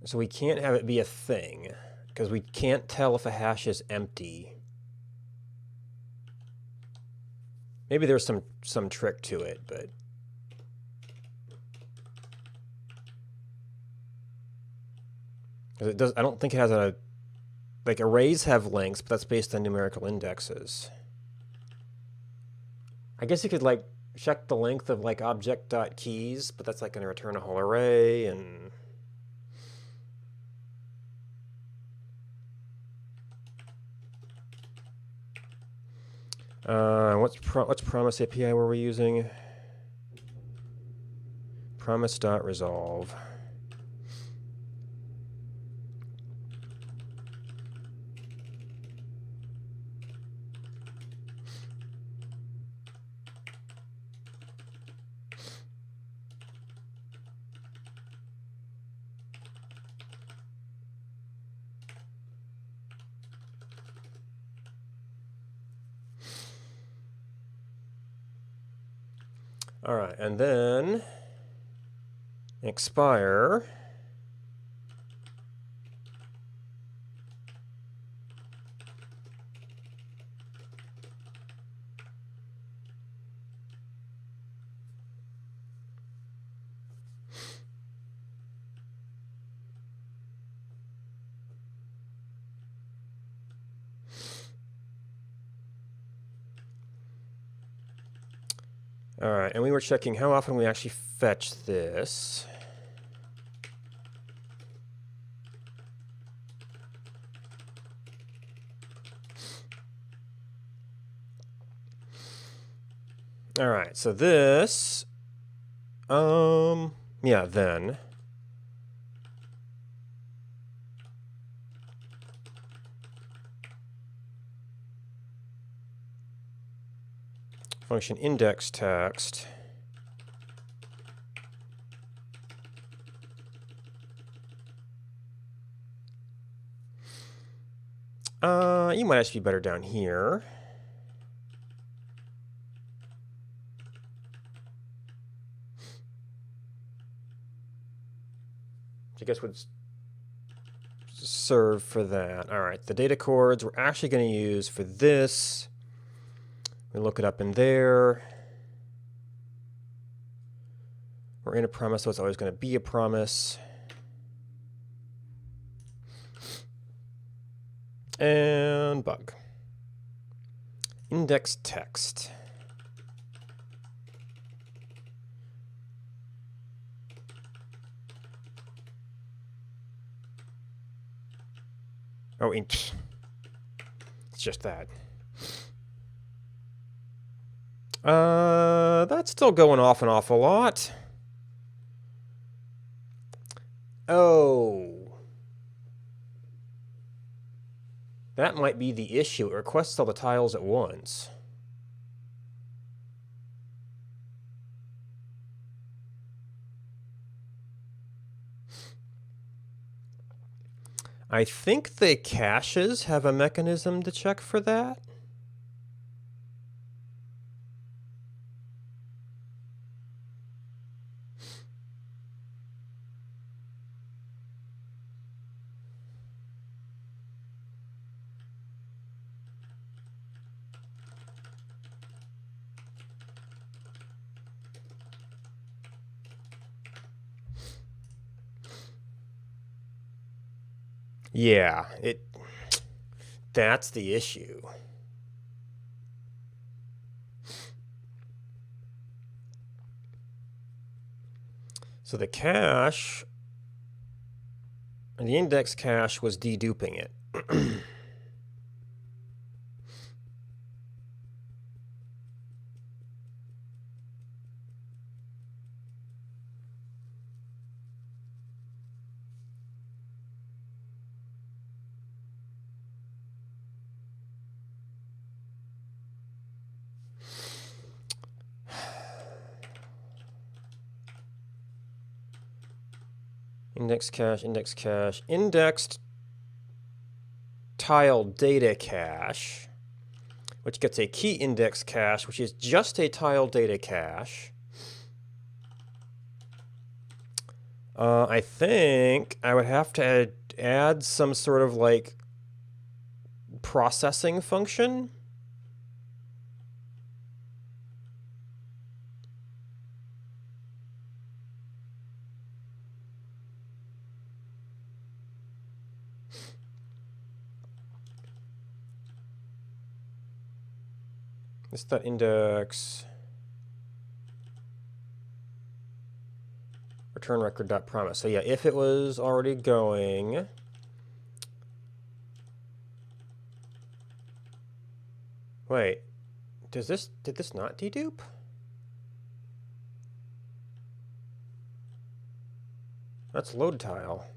So we can't have it be a thing because we can't tell if a hash is empty. Maybe there's some trick to it, but it does. I don't think it has a, like, arrays have lengths, but that's based on numerical indexes. I guess you could like check the length of like object.keys, but that's like going to return a whole array and. What's promise API were we using? Promise.resolve. All right, and then expire. All right, and we were checking how often we actually fetch this. All right, so this, yeah, then. Function index text. You might actually be better down here. Which I guess would serve for that. All right, the data chords we're actually going to use for this. We look it up in there. We're in a promise, so it's always going to be a promise. And bug. Index text. Oh, it's just that. That's still going off an awful lot. Oh. That might be the issue. It requests all the tiles at once. I think the caches have a mechanism to check for that. Yeah, that's the issue. So the cache, the index cache was deduping it. Index cache, indexed tile data cache, which gets a key index cache, which is just a tile data cache. I think I would have to add some sort of like processing function. It's that index return record.promise. So yeah, if it was already going, wait, did this not dedupe? That's load tile.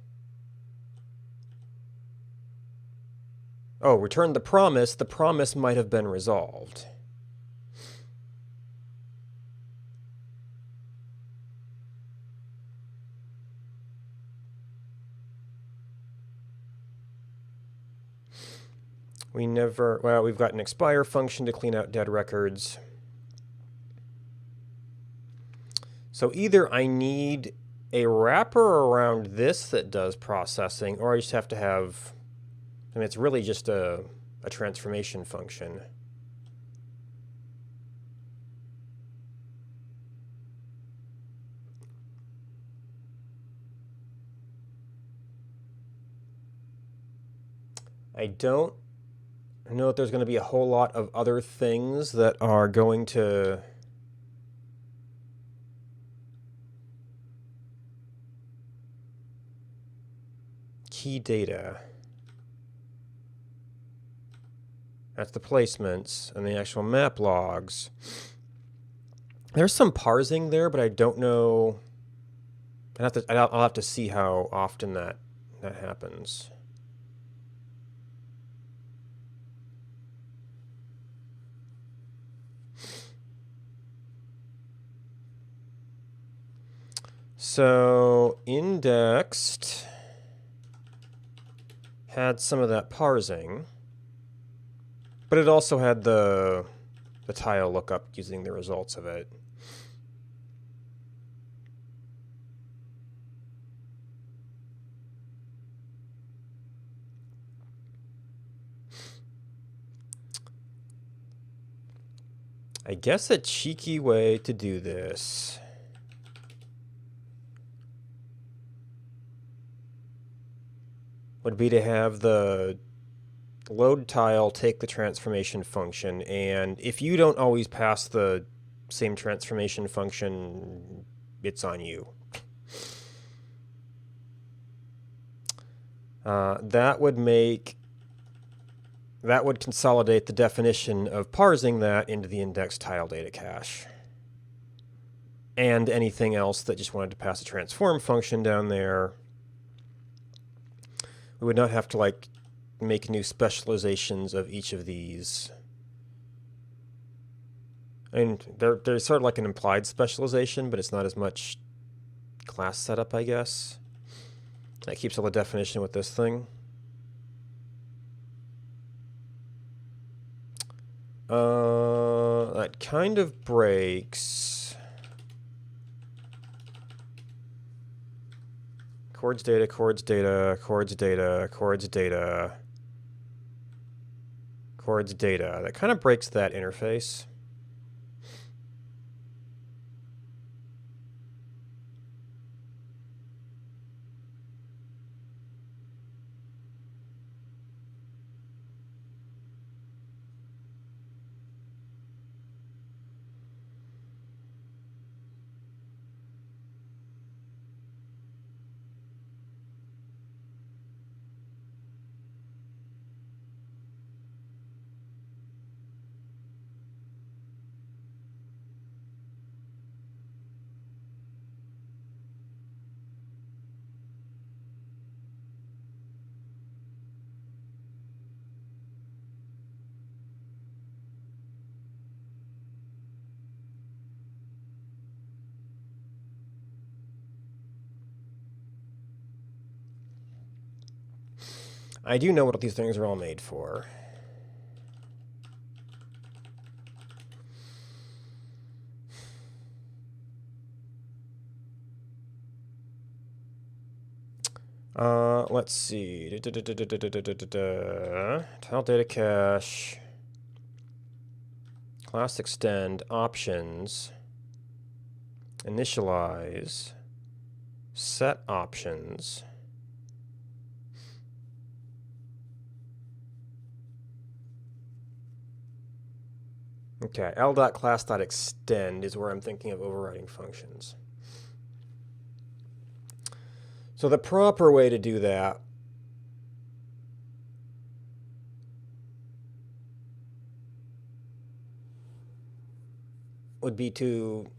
Oh, return the promise. The promise might have been resolved. Well, we've got an expire function to clean out dead records. So either I need a wrapper around this that does processing, or I just have to have, I mean, it's really just a transformation function. I don't know that there's going to be a whole lot of other things that are going to key data. That's the placements and the actual map logs. There's some parsing there, but I don't know. I'll have to see how often that happens. So indexed had some of that parsing, but it also had the tile lookup using the results of it. I guess a cheeky way to do this would be to have the load tile, take the transformation function, and if you don't always pass the same transformation function, it's on you. That would consolidate the definition of parsing that into the index tile data cache. And anything else that just wanted to pass a transform function down there. We would not have to like make new specializations of each of these. I mean, there's sort of like an implied specialization, but it's not as much class setup, I guess. That keeps all the definition with this thing. That kind of breaks. Chords data, chords data, chords data, chords data, chords data. That kind of breaks that interface. I do know what these things are all made for. Let's see. Tile data cache. Class extend. Options. Initialize. Set options. Okay, l.class.extend is where I'm thinking of overriding functions. So the proper way to do that would be to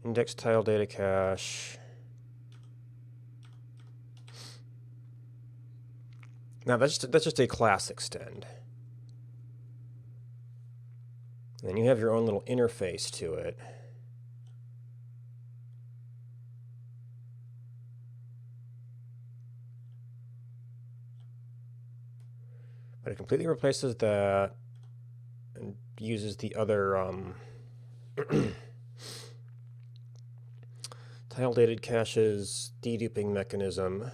index tile data cache. Now that's just a class extend. Then you have your own little interface to it. But it completely replaces that and uses the other tile data cache's deduping mechanism.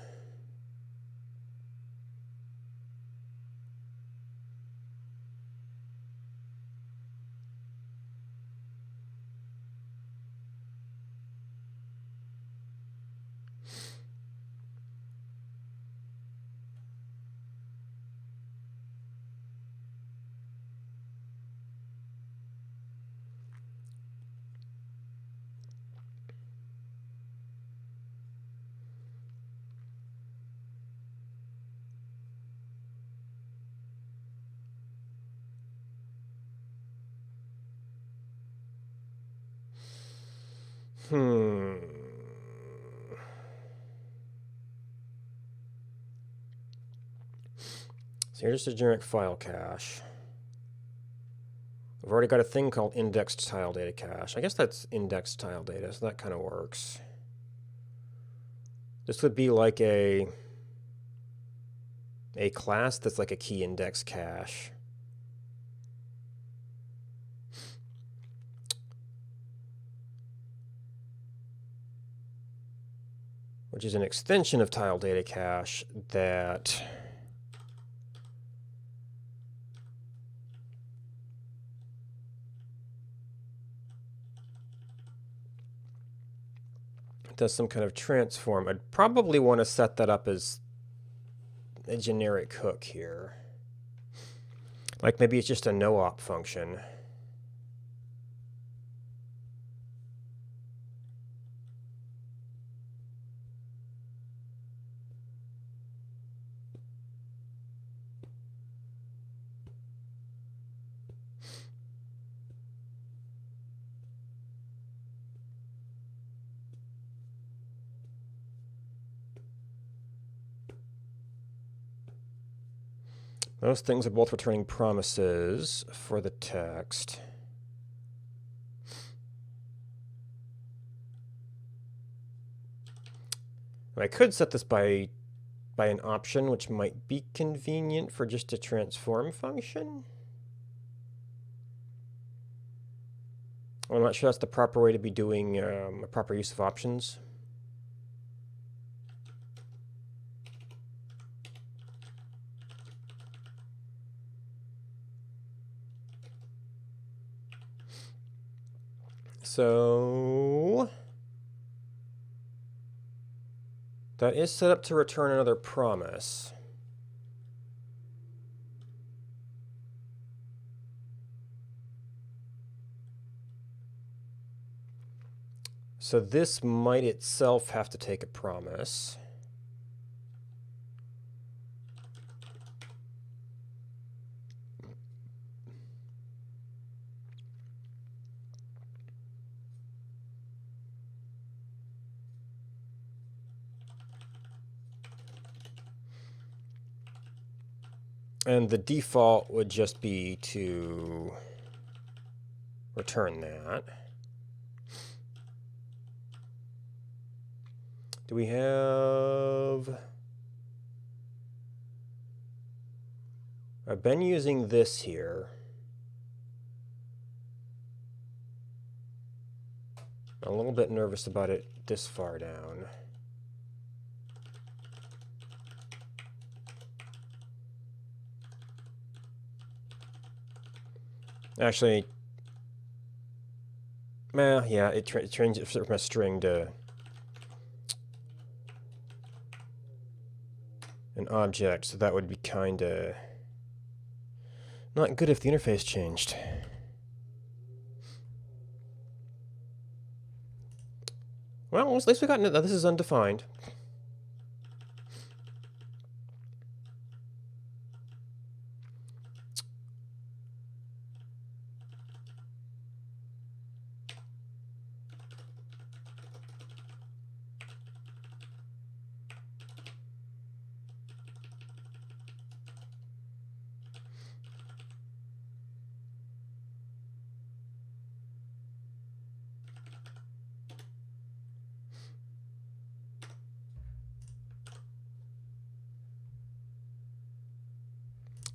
So here's just a generic file cache. We've already got a thing called indexed tile data cache. I guess that's indexed tile data, so that kind of works. This would be like a class that's like a key index cache. Which is an extension of tile data cache that does some kind of transform. I'd probably want to set that up as a generic hook here. Like maybe it's just a no-op function. Those things are both returning promises for the text. I could set this by an option, which might be convenient for just a transform function. I'm not sure that's the proper way to be doing a proper use of options. So that is set up to return another promise. So this might itself have to take a promise. And the default would just be to return that. Do we have... I've been using this here. I'm a little bit nervous about it this far down. Actually, yeah, it changes it from a string to an object, so that would be kind of not good if the interface changed. Well, at least we got this is undefined.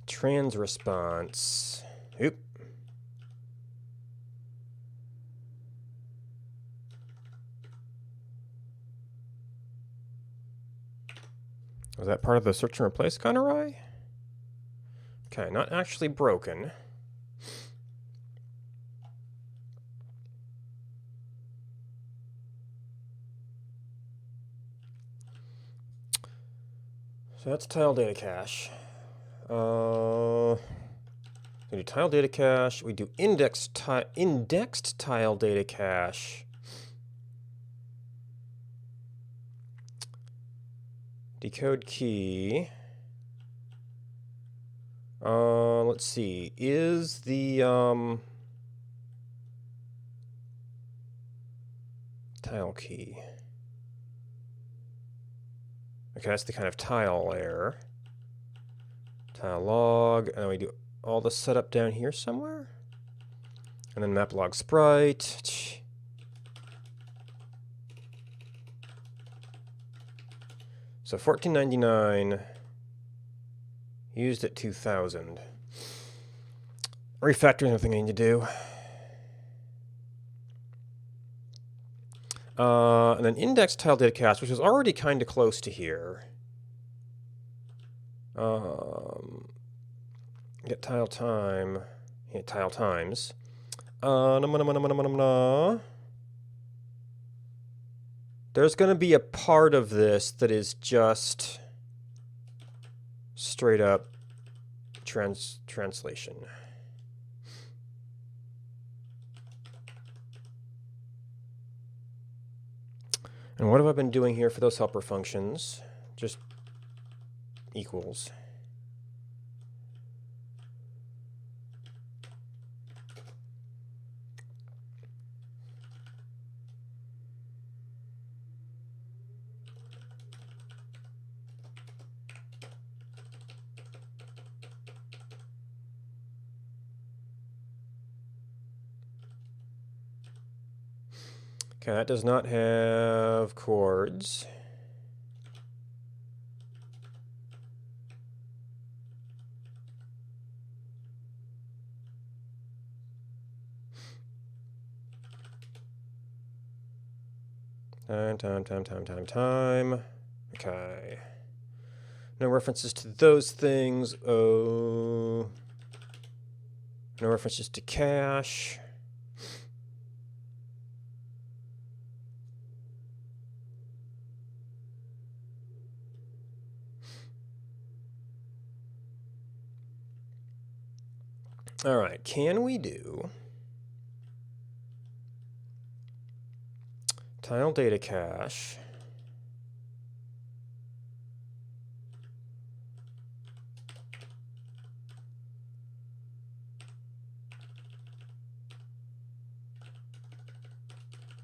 Trans response. Oop. Was that part of the search and replace kind of array? Okay, not actually broken. So that's tile data cache. We do tile data cache. We do indexed tile data cache. Decode key. Let's see. Is the tile key? Okay, that's the kind of tile layer. Tile log, and we do all the setup down here somewhere. And then map log sprite. So 1499 used at 2000. Refactoring everything I need to do. And then index tile data cache, which is already kind of close to here. Get tile time. Yeah, tile times. There's going to be a part of this that is just straight up translation. And what have I been doing here for those helper functions? Just equals. Okay, that does not have chords. Time. Okay. No references to those things. Oh. No references to cache. All right, can we do tile data cache?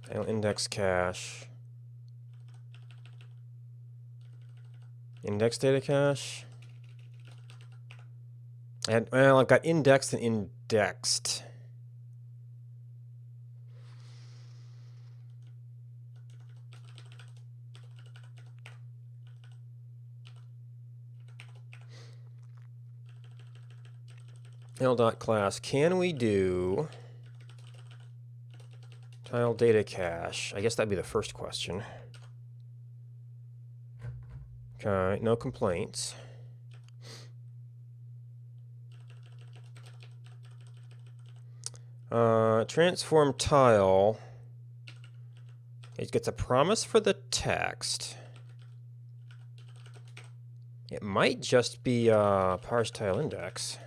Tile index cache. Index data cache. And, well, I've got indexed and indexed. L.class. Can we do tile data cache? I guess that'd be the first question. Okay, no complaints. Transform tile. It gets a promise for the text. It might just be parse tile index.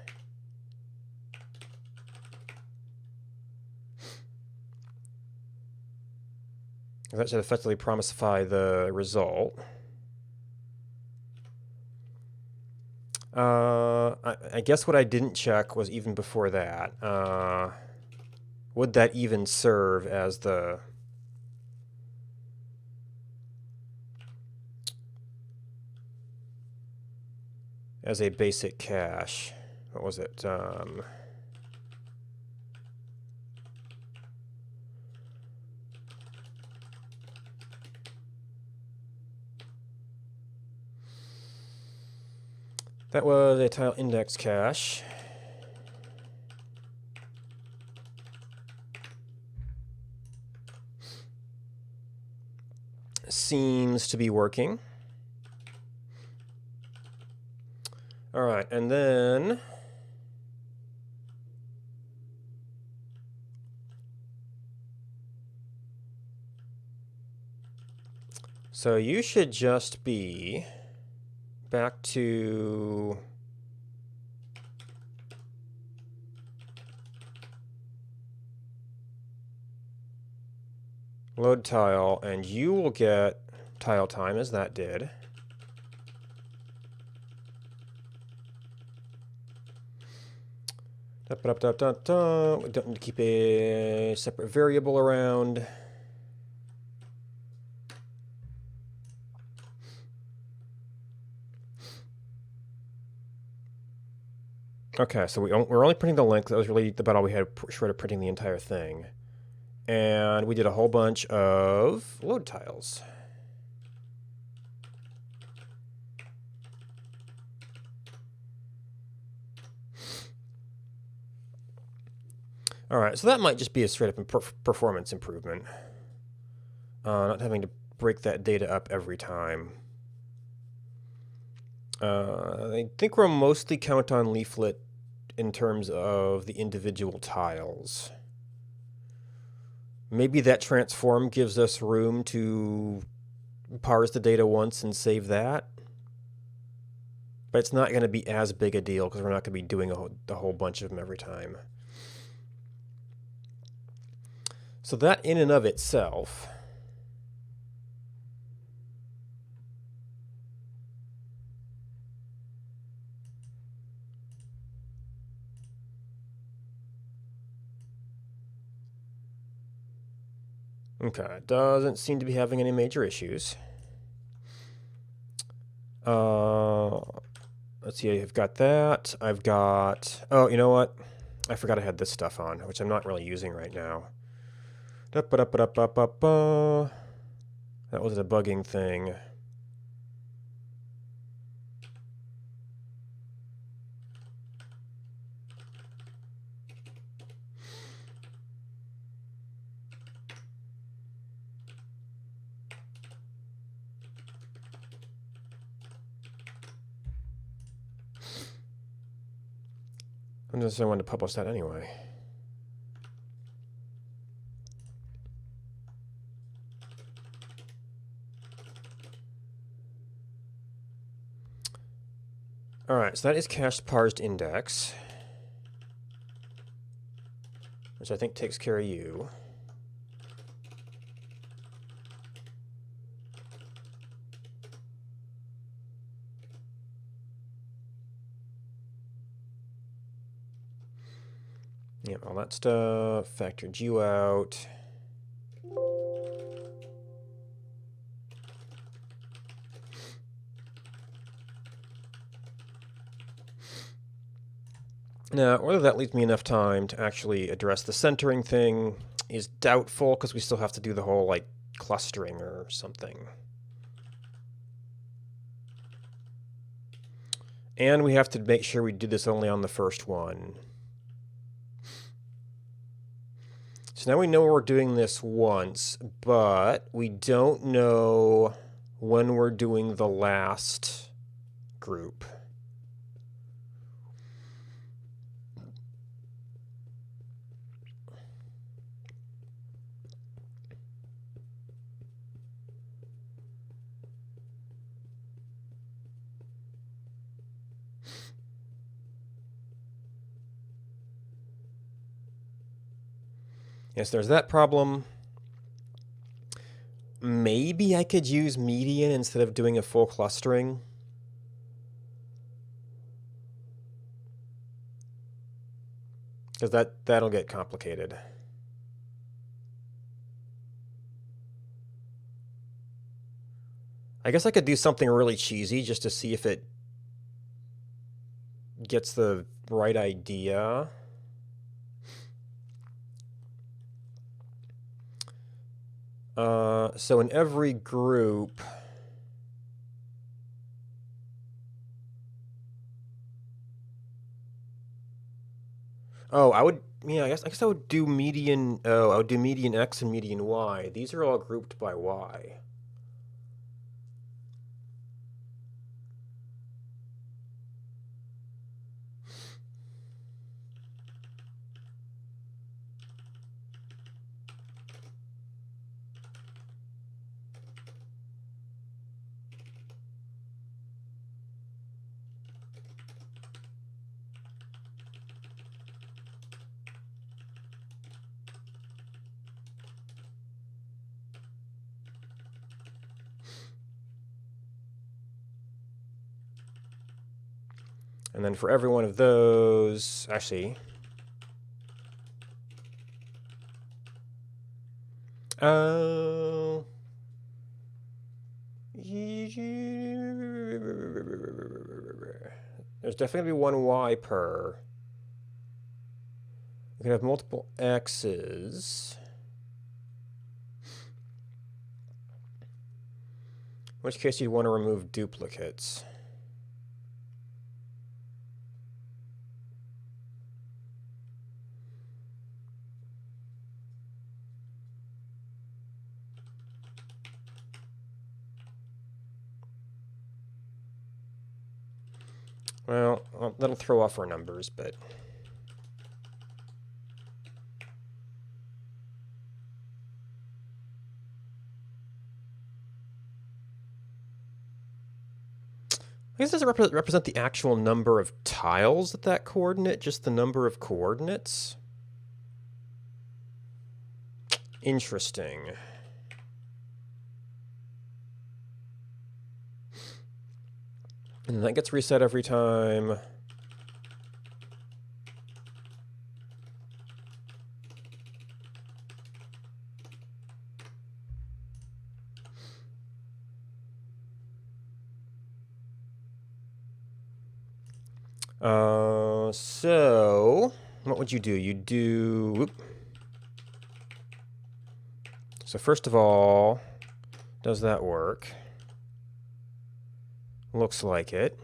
That should effectively promisify the result. I guess what I didn't check was even before that. Would that even serve as the as a basic cache? What was it? That was a tile index cache. Seems to be working. All right, and then so you should just be back to load tile, and you will get tile time as that did. We don't need to keep a separate variable around. Okay, so we're only printing the length. That was really about all we had short of printing the entire thing. And we did a whole bunch of load tiles. All right, so that might just be a straight up performance improvement. Not having to break that data up every time. I think we'll mostly count on leaflet in terms of the individual tiles. Maybe that transform gives us room to parse the data once and save that. But it's not going to be as big a deal because we're not going to be doing a whole bunch of them every time. So that in and of itself okay, doesn't seem to be having any major issues. Let's see, I've got that. I've got, oh, you know what? I forgot I had this stuff on, which I'm not really using right now. That was a debugging thing. I just wanted to publish that anyway. All right, so that is cached parsed index, which I think takes care of you. Yeah, all that stuff, factored you out. Now, whether that leaves me enough time to actually address the centering thing is doubtful, because we still have to do the whole, like, clustering or something. And we have to make sure we do this only on the first one. So now we know we're doing this once, but we don't know when we're doing the last group. Yes, there's that problem. Maybe I could use median instead of doing a full clustering. Because that'll get complicated. I guess I could do something really cheesy just to see if it gets the right idea. So in every group, oh, I would, yeah, I guess I would do median, I would do median X and median Y. These are all grouped by Y. And then for every one of those, actually, oh, there's definitely one Y per. We can have multiple X's. In which case you'd want to remove duplicates. Well, that'll throw off our numbers, but... I guess it doesn't represent the actual number of tiles at that coordinate, just the number of coordinates. Interesting. And that gets reset every time. So what would you do? You do... Whoop. So first of all, does that work? Looks like it.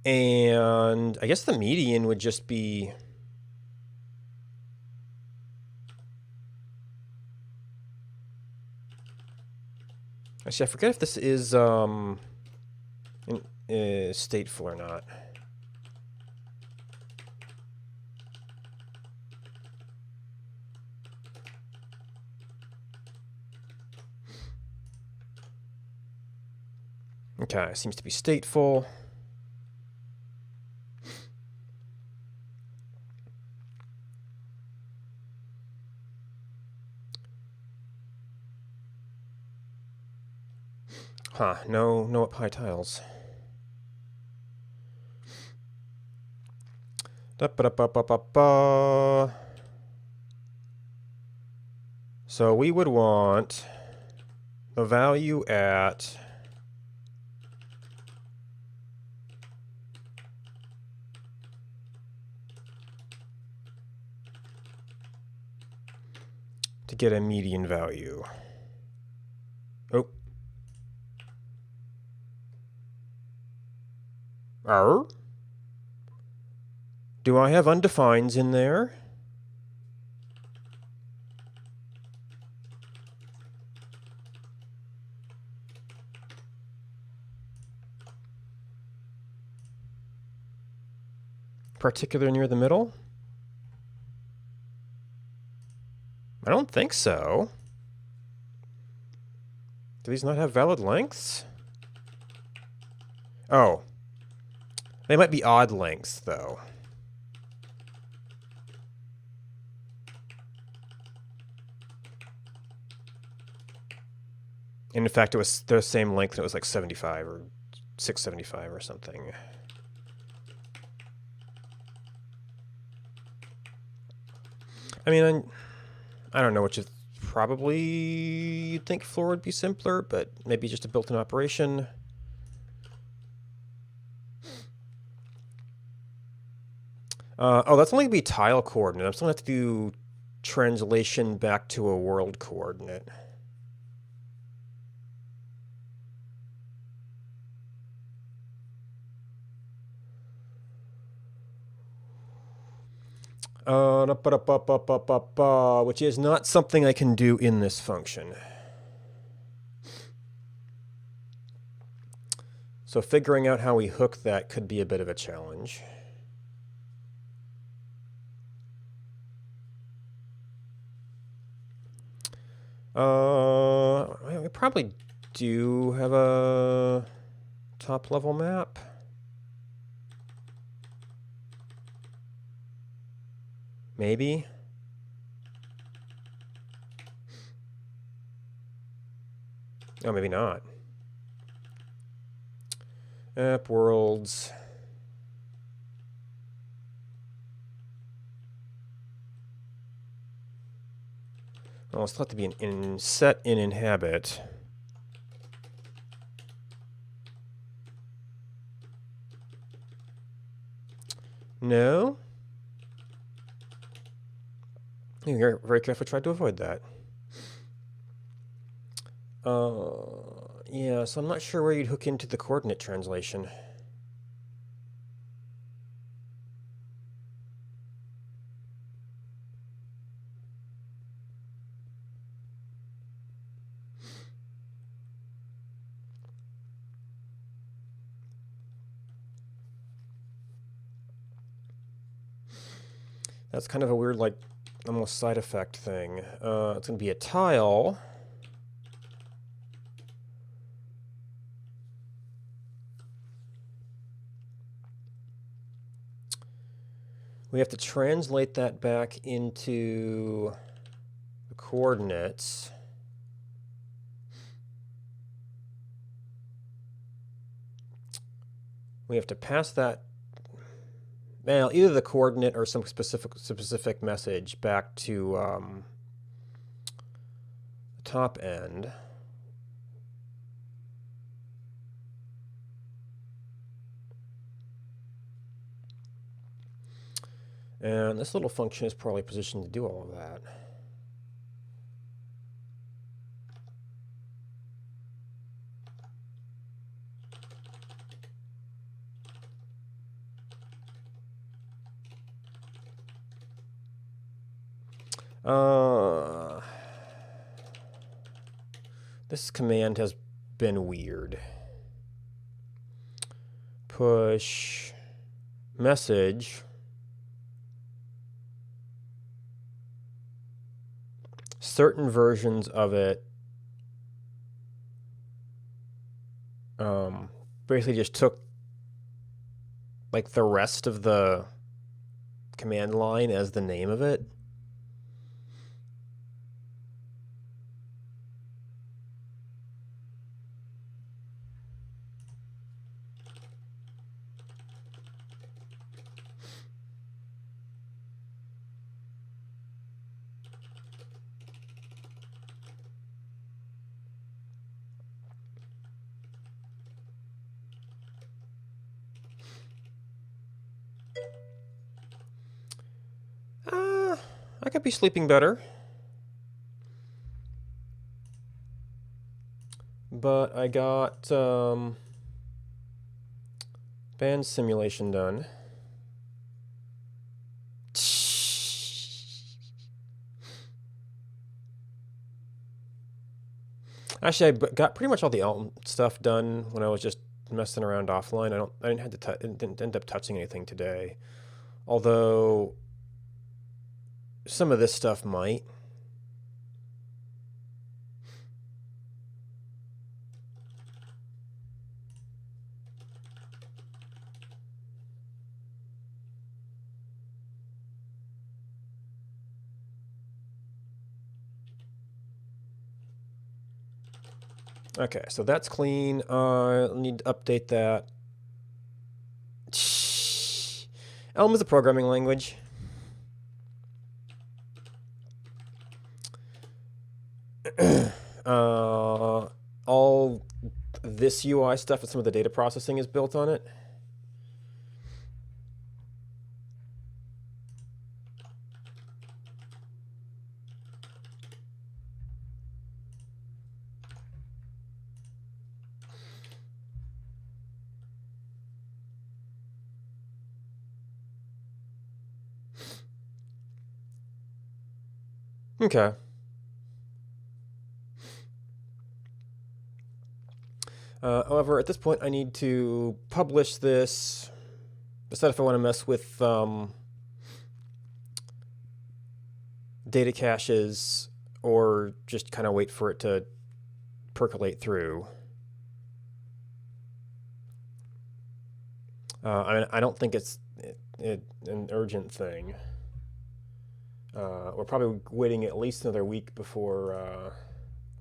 And I guess the median would just be... Actually, I forget if this is stateful or not. Okay, seems to be stateful. Huh, no up high tiles. So we would want the value at to get a median value. Oh. Do I have undefines in there? Particular near the middle? I don't think so. Do these not have valid lengths? Oh. They might be odd lengths, though. And in fact, it was the same length, and it was like 75 or 675 or something. I mean, I don't know which is probably you'd think floor would be simpler, but maybe just a built-in operation. Oh, that's only going to be tile coordinate. I'm still going to have to do translation back to a world coordinate. Which is not something I can do in this function. So figuring out how we hook that could be a bit of a challenge. We probably do have a top-level map. Maybe. Oh, maybe not. App worlds. Oh, it's thought to be an set in inhabit. No. You're very careful. Tried to avoid that. Yeah, so I'm not sure where you'd hook into the coordinate translation. That's kind of a weird, like, almost side effect thing. It's going to be a tile. We have to translate that back into the coordinates. We have to pass that, well, either the coordinate or some specific message back to the top end. And this little function is probably positioned to do all of that. This command has been weird. Push message. Certain versions of it basically just took like the rest of the command line as the name of it. I could be sleeping better. But I got band simulation done. Actually, I got pretty much all the Elm stuff done when I was just messing around offline. I didn't end up touching anything today. Although some of this stuff might. Okay, so that's clean. I'll need to update that. Elm is a programming language. All this UI stuff and some of the data processing is built on it. Okay. However, at this point, I need to publish this. Decide if I want to mess with data caches or just kind of wait for it to percolate through. I don't think it's an urgent thing. We're probably waiting at least another week before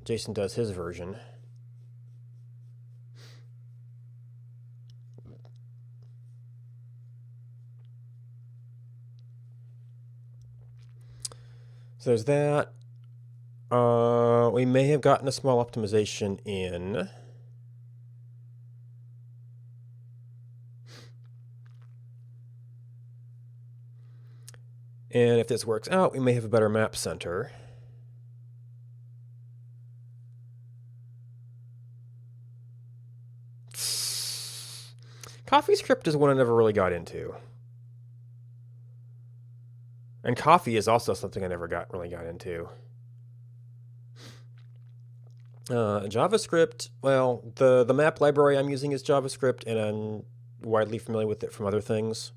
Jason does his version. So there's that. We may have gotten a small optimization in. And if this works out, we may have a better map center. CoffeeScript is one I never really got into. And coffee is also something I never really got into. JavaScript, well, the map library I'm using is JavaScript, and I'm widely familiar with it from other things.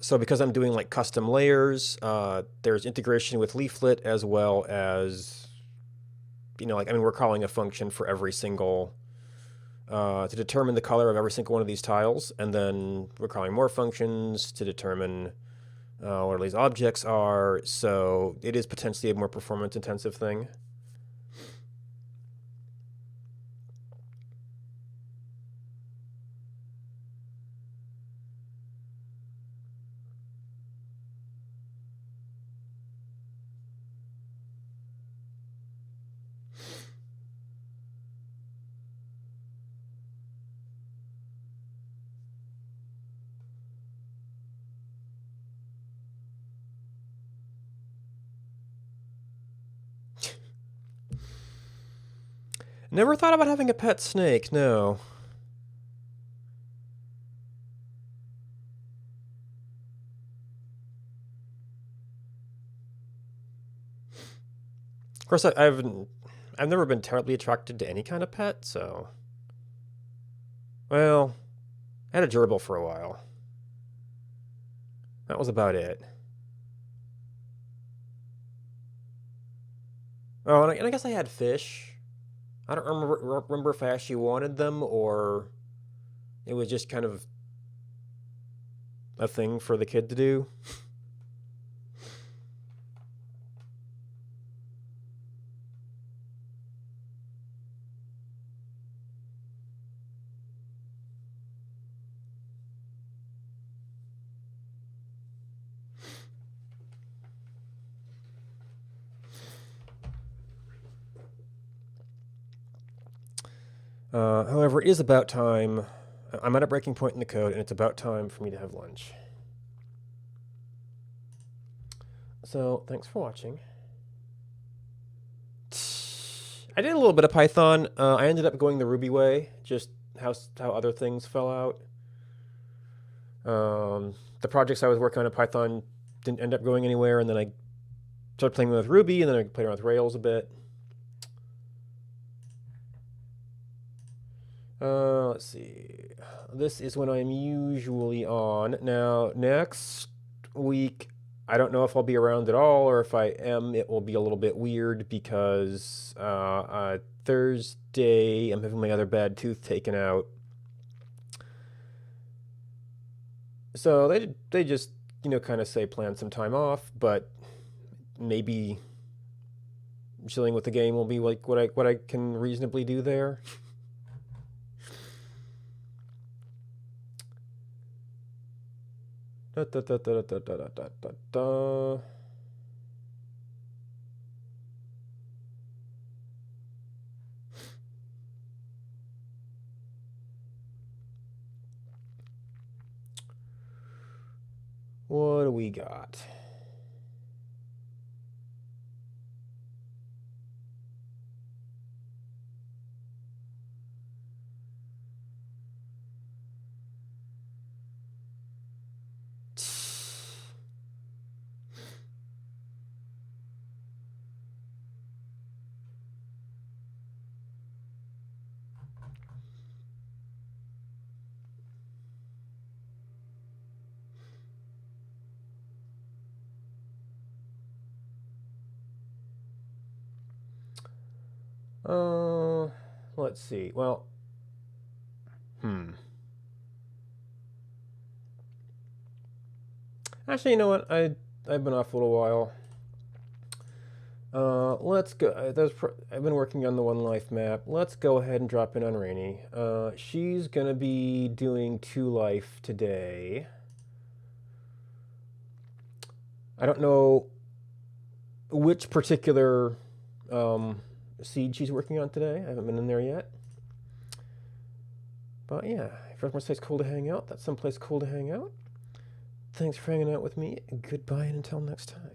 So because I'm doing like custom layers, there's integration with Leaflet as well as, we're calling a function for every single to determine the color of every single one of these tiles, and then we're calling more functions to determine what these objects are. So it is potentially a more performance-intensive thing. Never thought about having a pet snake, no. Of course, I've never been terribly attracted to any kind of pet, so... Well, I had a gerbil for a while. That was about it. Oh, and I guess I had fish. I don't remember if I actually wanted them or it was just kind of a thing for the kid to do. However, it is about time. I'm at a breaking point in the code, and it's about time for me to have lunch. So, thanks for watching. I did a little bit of Python. I ended up going the Ruby way, just how other things fell out. The projects I was working on in Python didn't end up going anywhere, and then I started playing with Ruby, and then I played around with Rails a bit. Let's see. This is when I'm usually on. Now, next week, I don't know if I'll be around at all, or if I am, it will be a little bit weird because Thursday, I'm having my other bad tooth taken out. So they just, kind of say plan some time off, but maybe chilling with the game will be like what I can reasonably do there. Da, da, da, da, da, da, da, da, da. What do we got? Let's see. Well, Actually, you know what? I've been off a little while. Let's go. I've been working on the One Life map. Let's go ahead and drop in on Rainy. She's gonna be doing 2 Life today. I don't know which particular seed she's working on today. I haven't been in there yet. But yeah, if everyone's place cool to hang out, that's someplace cool to hang out. Thanks for hanging out with me. Goodbye and until next time.